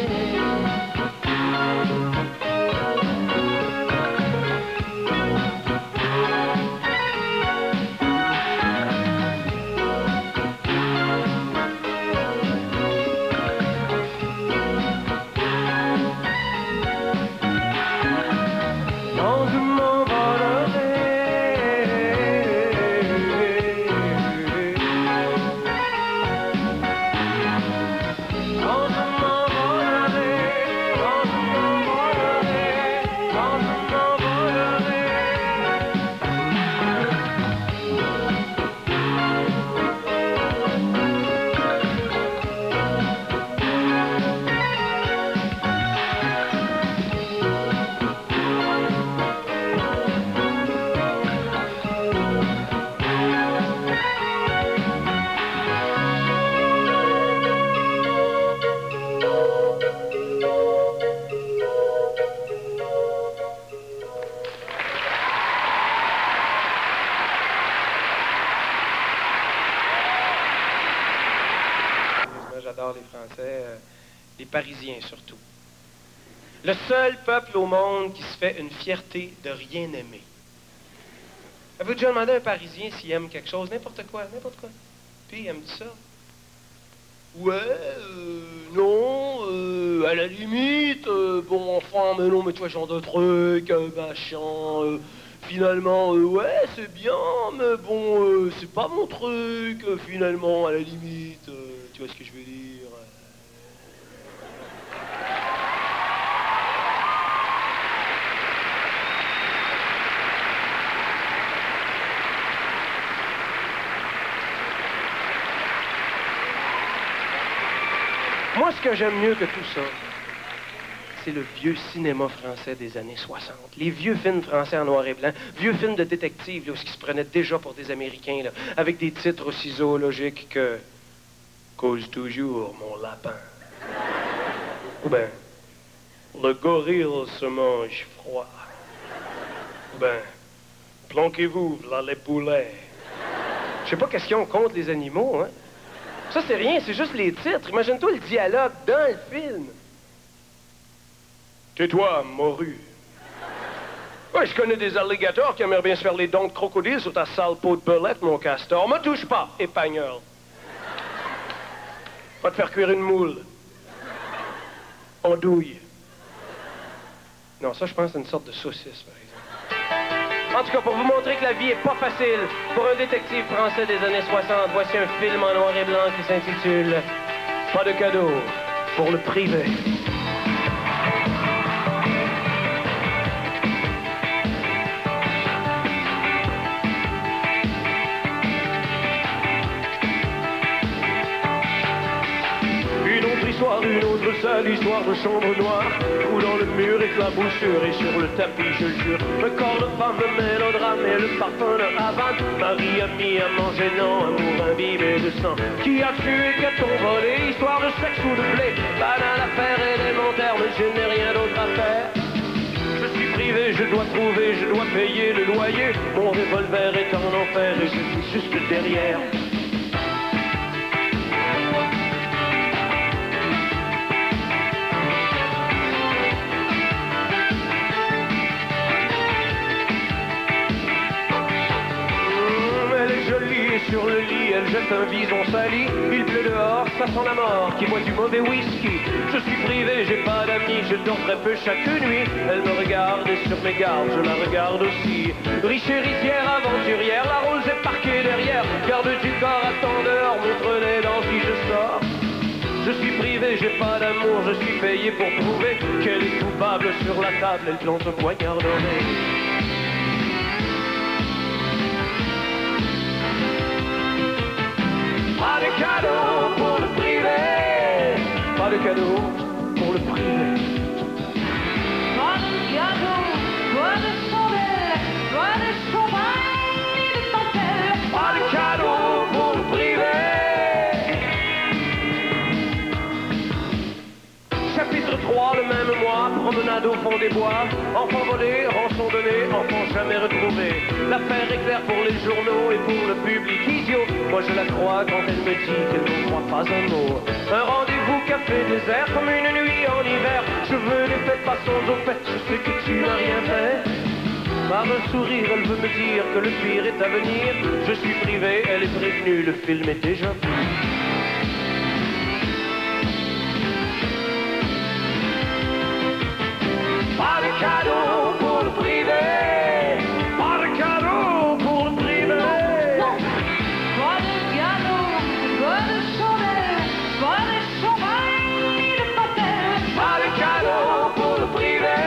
J'adore les Français, les Parisiens surtout. Le seul peuple au monde qui se fait une fierté de rien aimer. Avez-vous déjà demandé à un Parisien s'il aime quelque chose? N'importe quoi. Puis il aime ça. Ouais, non, à la limite, bon, enfin, mais non, mais tu vois, genre de trucs, machin, finalement, ouais, c'est bien, mais bon, c'est pas mon truc, finalement, à la limite, tu vois ce que je veux dire? Moi, ce que j'aime mieux que tout ça, c'est le vieux cinéma français des années 60. Les vieux films français en noir et blanc, vieux films de détectives, là, où ils se prenaient déjà pour des Américains, là, avec des titres aussi zoologiques que « Cause toujours, mon lapin ». Ou bien « Le gorille se mange froid ». Ou bien « Planquez-vous, là les poulets ». Je sais pas qu'est-ce qu'ils ont contre les animaux, hein. Ça, c'est rien, c'est juste les titres. Imagine-toi le dialogue dans le film. Tais-toi, morue. Ouais, je connais des alligators qui aimeraient bien se faire les dents de crocodile sur ta sale peau de belette, mon castor. Me touche pas, épagnol. Va te faire cuire une moule. andouille. Non, ça, je pense que c'est une sorte de saucisse, par exemple. En tout cas, pour vous montrer que la vie est pas facile, pour un détective français des années 60, voici un film en noir et blanc qui s'intitule « Pas de cadeau pour le privé ». Une autre sale histoire de chambre noire, trou dans le mur, éclaboussure et sur le tapis, je jure, le corps de femme, le mélodrame et le parfum de Havane. Marie a mis à manger, non, amour imbibé de sang. Qui a tué, qu'a-t-on volé, histoire de sexe ou de blé, banale affaire élémentaire, mais je n'ai rien d'autre à faire. Je suis privé, je dois trouver, je dois payer le loyer, mon revolver est en enfer et je suis juste derrière. Sur le lit, elle jette un bison sali. Il pleut dehors, ça sent la mort, qui boit du mauvais whisky. Je suis privé, j'ai pas d'amis, je dors très peu chaque nuit. Elle me regarde et sur mes gardes, je la regarde aussi. Riche héritière, aventurière, la rose est parquée derrière. Garde du corps, attend dehors, montre les dents si je sors. Je suis privé, j'ai pas d'amour, je suis payé pour prouver qu'elle est coupable sur la table, elle plante un poignard doré. Pas de cadeau pour le privé. Pas de cadeau pour le privé.
Pas de cadeau, pas de chandelle, pas de champagne ni de dentelle.
Pas de cadeau pour le privé. Chapitre 3, le même mois, promenade au fond des bois. Enfant volé, rançon donné, enfant jamais retrouvé. L'affaire est claire pour les journaux et pour le public idiot. Moi je la crois quand elle me dit qu'elle ne croit pas un mot. Un rendez-vous café désert comme une nuit en hiver. Je veux les fêtes, passons au fait, je sais que tu n'as rien fait. Par un sourire, elle veut me dire que le pire est à venir. Je suis privé, elle est prévenue, le film est déjà vu. Pas de cadeau pour le privé. Pas de cadeau pour le privé.
Non, pas de cadeau, pas de chandelle, pas de champagne ni de dentelle.
Pas de cadeau pour le privé.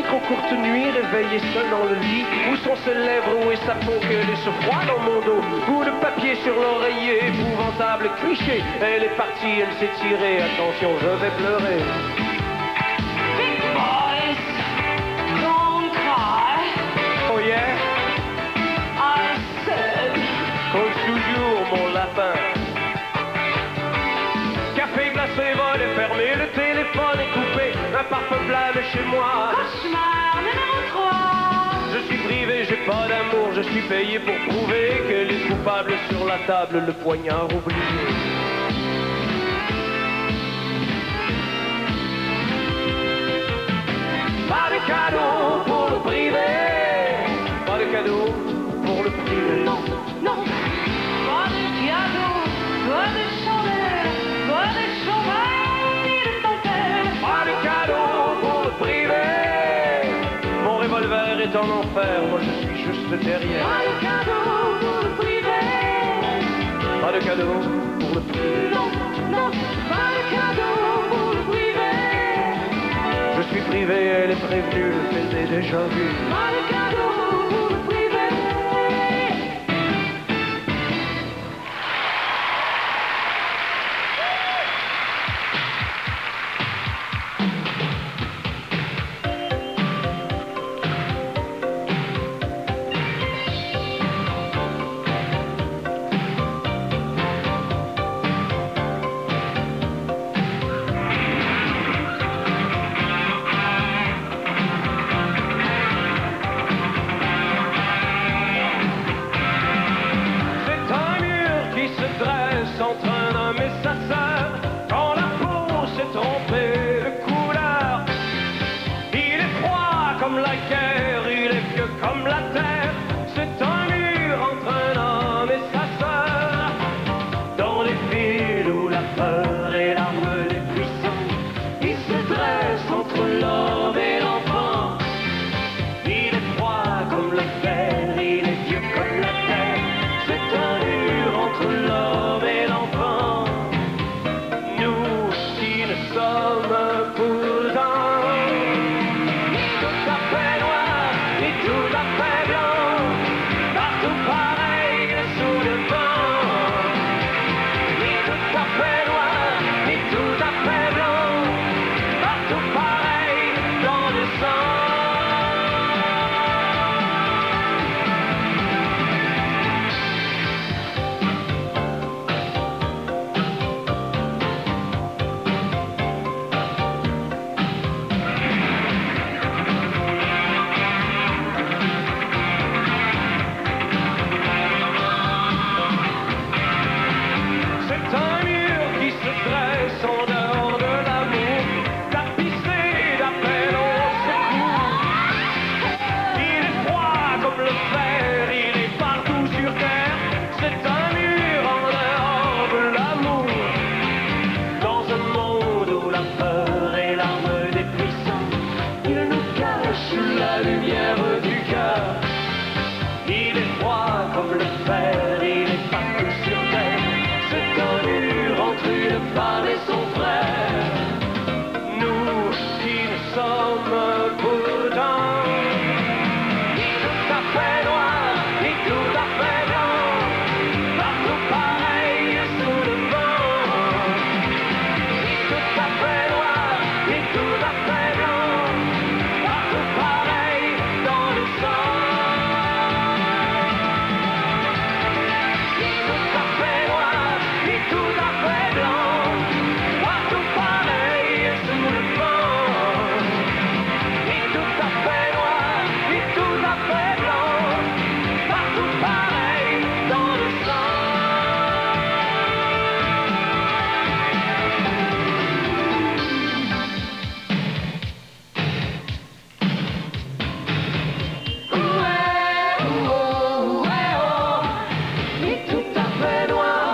Trop courte nuit, réveillé seul dans le lit. Où sont ses lèvres, où est sa peau, quel est ce froid dans mon dos. Bout de papier sur l'oreiller, épouvantable cliché. Elle est partie, elle s'est tirée, attention, je vais pleurer.
Big boys, don't cry.
Oh yeah,
I said,
comme toujours mon lapin. Café glacé, vol est fermé, le téléphone est coupé. Un parfum blâme chez moi.
cauchemar numéro 3.
Je suis privé, j'ai pas d'amour, je suis payé pour prouver qu'elle est coupable sur la table, le poignard oublié. Pas de cadeau pour le privé. Pas de cadeau pour le privé.
Non, non, pas de cadeau, pas de chandelle, pas de champagne ni de dentelle.
Pas de cadeau pour le privé. Mon revolver est en enfer, moi je suis juste derrière.
Pas de cadeau pour le privé.
Pas de cadeau pour le privé.
Non, non, pas de cadeau pour le privé.
Je suis privé, elle est prévenue, le film est déjà vu.
Pas de cadeau pour le privé.
ni tout à fait blanc, partout pareil dans le sang. Ni tout à fait noir, ni tout à fait blanc, partout pareil sous le vent. Ni tout à fait noir, ni tout à fait blanc, partout pareil dans le sang. Ni tout à fait noir,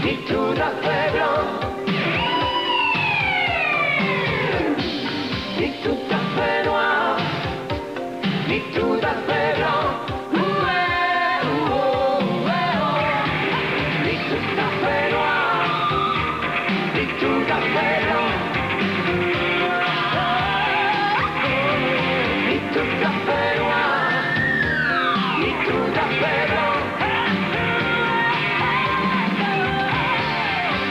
ni tout à fait blanc, ni tout à fait noir, ni tout à fait blanc. Ni tout à fait noir, ni tout à fait blanc, ni tout à fait noir, ni tout à fait blanc,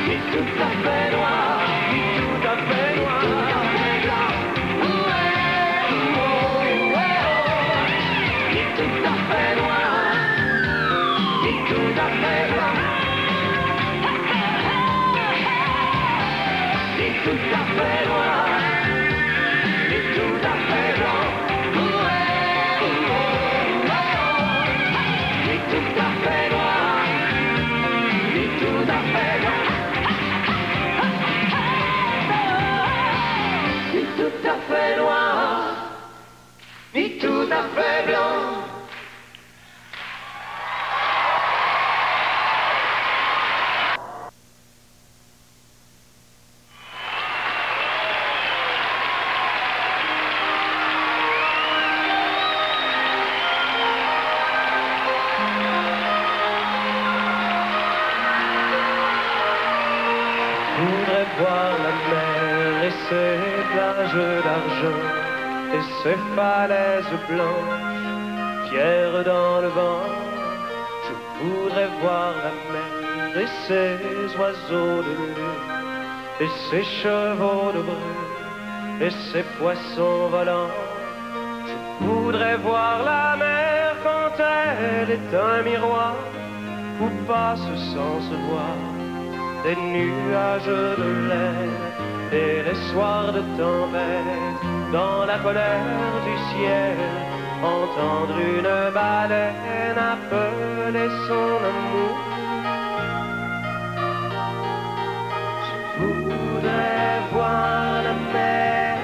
ni tout à fait noir, ni tout à fait noir, ni tout à fait blanc. Ni tout à fait noir, ni tout à fait blanc, ni tout à fait noir, ni tout à fait blanc, ni tout à fait noir, ni tout à fait blanc, ni tout à fait noir, ni tout à fait blanc.
Je voudrais voir la mer et ses plages d'argent et ses falaises blanches, fières dans le vent. Je voudrais voir la mer et ses oiseaux de lune et ses chevaux de brune et ses poissons volants. Je voudrais voir la mer quand elle est un miroir où passe sans se voir des nuages de laine et les soirs de tempête dans la colère du ciel, entendre une baleine appeler son amour. Je voudrais voir la mer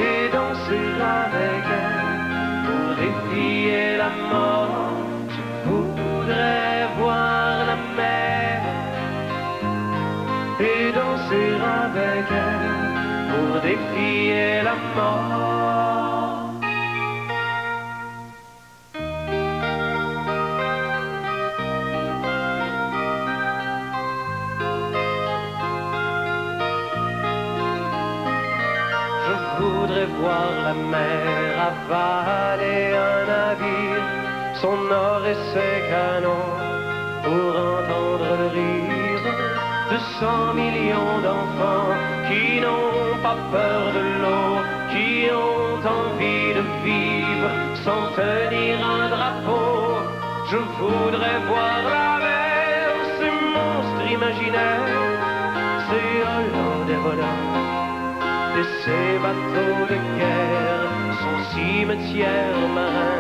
et danser avec elle pour défier la mort. Je voudrais voir la mer et danser avec elle pour défier la mort. Je voudrais voir la mer avaler un navire, son or et ses canons, pour entendre le rire de 100 millions d'enfants qui n'ont pas peur de l'eau, qui ont envie de vivre sans tenir un drapeau. Je voudrais voir la mer, ces monstres imaginaires, ces Hollandais volants et ces bateaux de guerre, son cimetière marin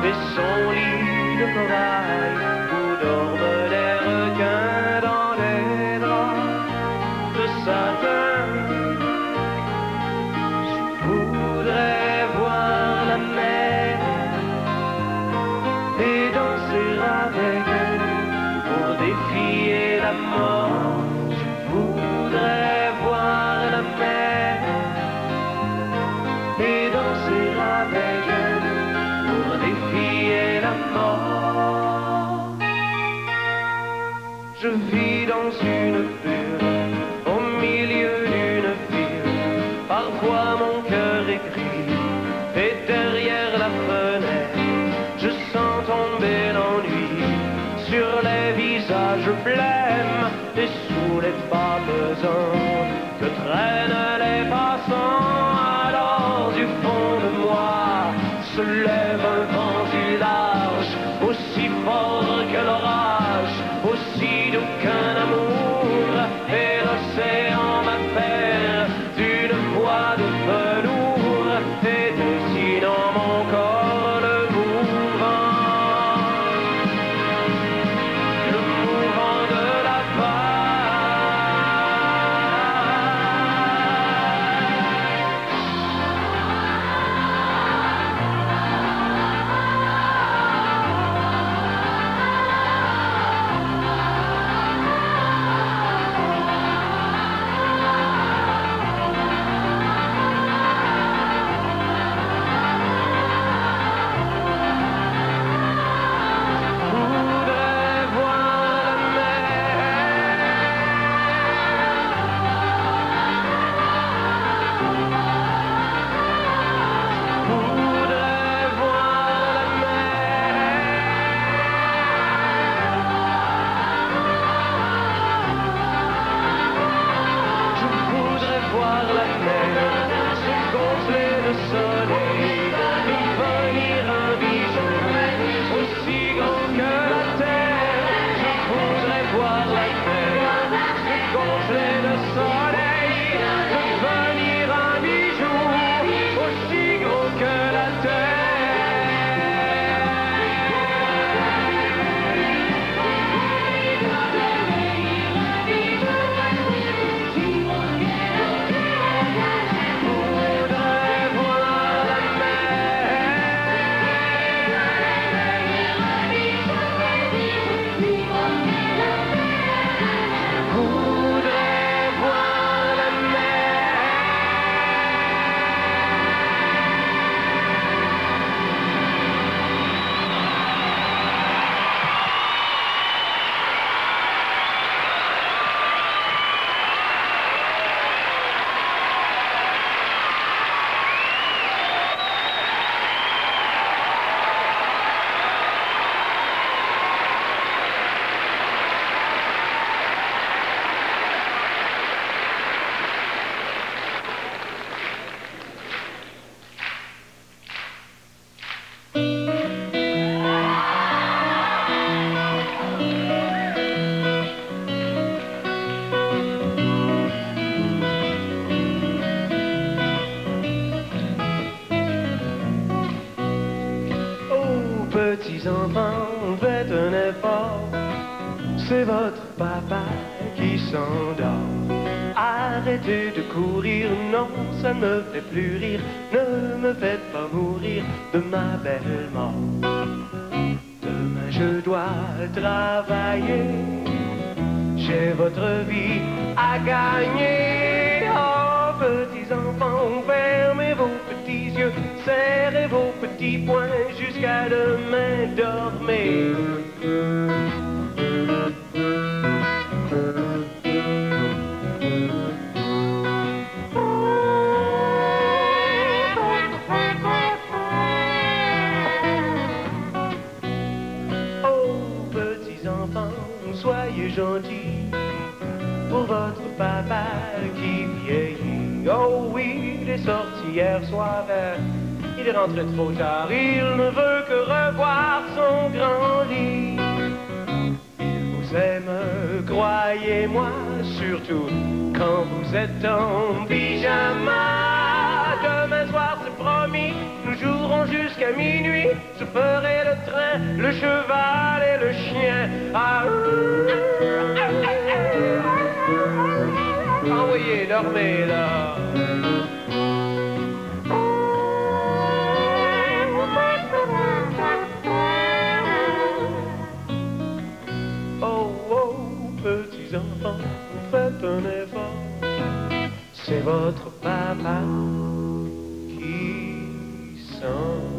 et son lit de corail où dorment les requins dans les draps de satin. Je voudrais voir la mer et danser avec elle pour défier la mort. Je voudrais voir la mer et danser avec elle pour défier la mort. Je vis dans une bulle au milieu d'une ville. Parfois mon cœur est gris et derrière la fenêtre je sens tomber l'ennui sur les visages blêmes et sous les pas pesants que traînent les passants. Alors du fond de moi se lève un vent du large, aussi fort que l'orage, aussi doux qu'un amour, et l'océan m'appelle d'une voix de velours, et dessine dans mon corps le mouvement de la petits enfants, faites un effort, c'est votre papa qui s'endort. Arrêtez de courir, non, ça ne me fait plus rire, ne me faites pas mourir de ma belle mort. Demain je dois travailler, j'ai votre vie à gagner. Oh, petits enfants, fermez vos petits yeux, serrez vos petits poings jusqu'à demain, dormez. Oh, petits enfants, soyez gentils pour votre papa qui vieillit. Oh oui, il est sorti hier soir, il est rentré trop tard, il ne veut que revoir son grand lit. Il vous aime, croyez-moi, surtout quand vous êtes en pyjama. Demain soir, c'est promis, nous jouerons jusqu'à minuit. Je ferai le train, le cheval et le chien. Ah, envoyez, dormez là. Oh, oh, petits enfants, faites un effort, c'est votre papa qui s'endort.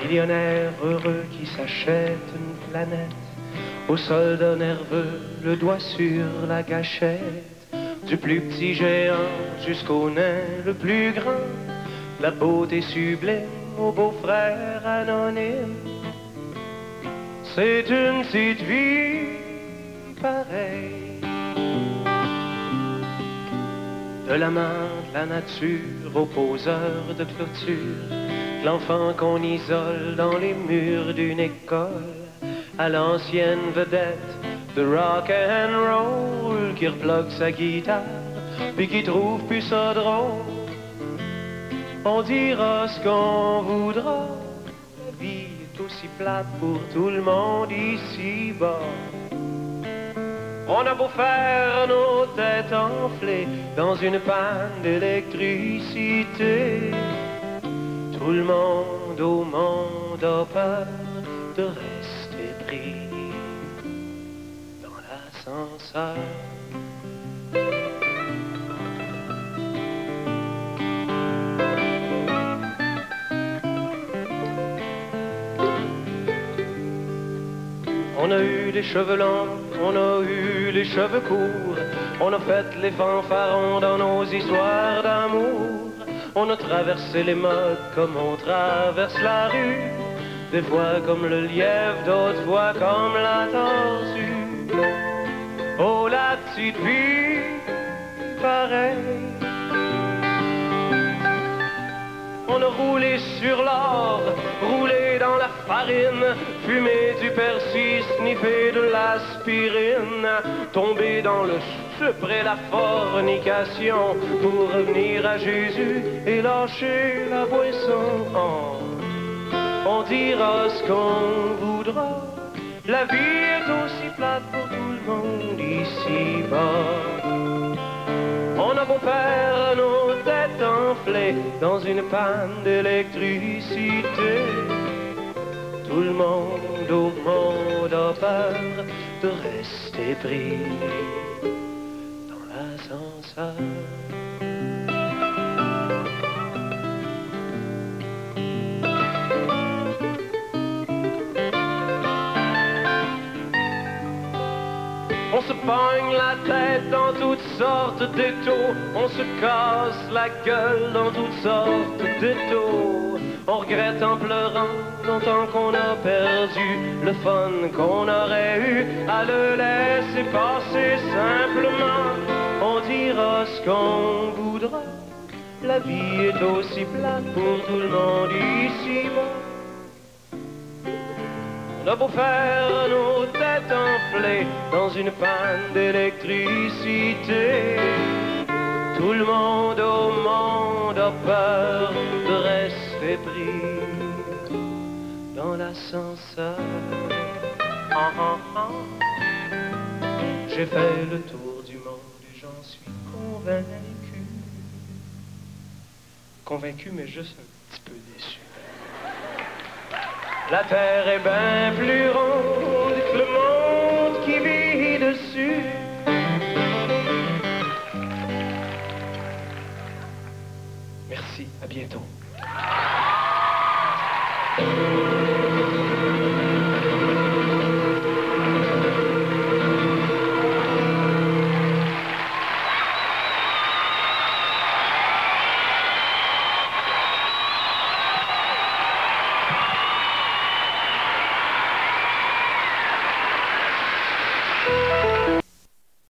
Millionnaire heureux qui s'achète une planète, au soldat nerveux, le doigt sur la gâchette, du plus petit géant jusqu'au nain le plus grand, la beauté sublime au beau-frère anonyme. C'est une petite vie pareille. De la main de la nature au poseur de clôture, l'enfant qu'on isole dans les murs d'une école, à l'ancienne vedette de rock and roll qui replogue sa guitare puis qui trouve plus ça drôle. On dira ce qu'on voudra, la vie est aussi plate pour tout le monde ici-bas. On a beau faire nos têtes enflées dans une panne d'électricité, tout le monde au monde a peur de rester pris dans l'ascenseur. On a eu les cheveux longs, on a eu les cheveux courts, on a fait les fanfarons dans nos histoires d'amour. On a traversé les modes comme on traverse la rue, des fois comme le lièvre, d'autres fois comme la tortue. Oh, la petite vie, pareil. On a roulé sur l'or, roulé dans la farine, fumé du persil, sniffé de l'aspirine, tombé dans le sucre et la fornication pour revenir à Jésus et lâcher la boisson. On dira ce qu'on voudra, la vie est aussi plate pour tout le monde ici-bas. On a beau faire nos têtes enflées dans une panne d'électricité, tout le monde au monde a peur de rester pris dans l'ascenseur. On se pogne la tête dans toutes sortes d'étaux, on se casse la gueule dans toutes sortes d'étaux. On regrette en pleurant longtemps qu'on a perdu le fun qu'on aurait eu à le laisser passer simplement. On dira ce qu'on voudra, la vie est aussi plate pour tout le monde ici-bas. On a beau faire nos têtes enflées dans une panne d'électricité, tout le monde au monde a peur de rester pris dans l'ascenseur. J'ai fait le tour du monde et j'en suis convaincu. Convaincu mais juste un petit peu déçu. La terre est bien plus ronde que le monde qui vit dessus. Merci, à bientôt.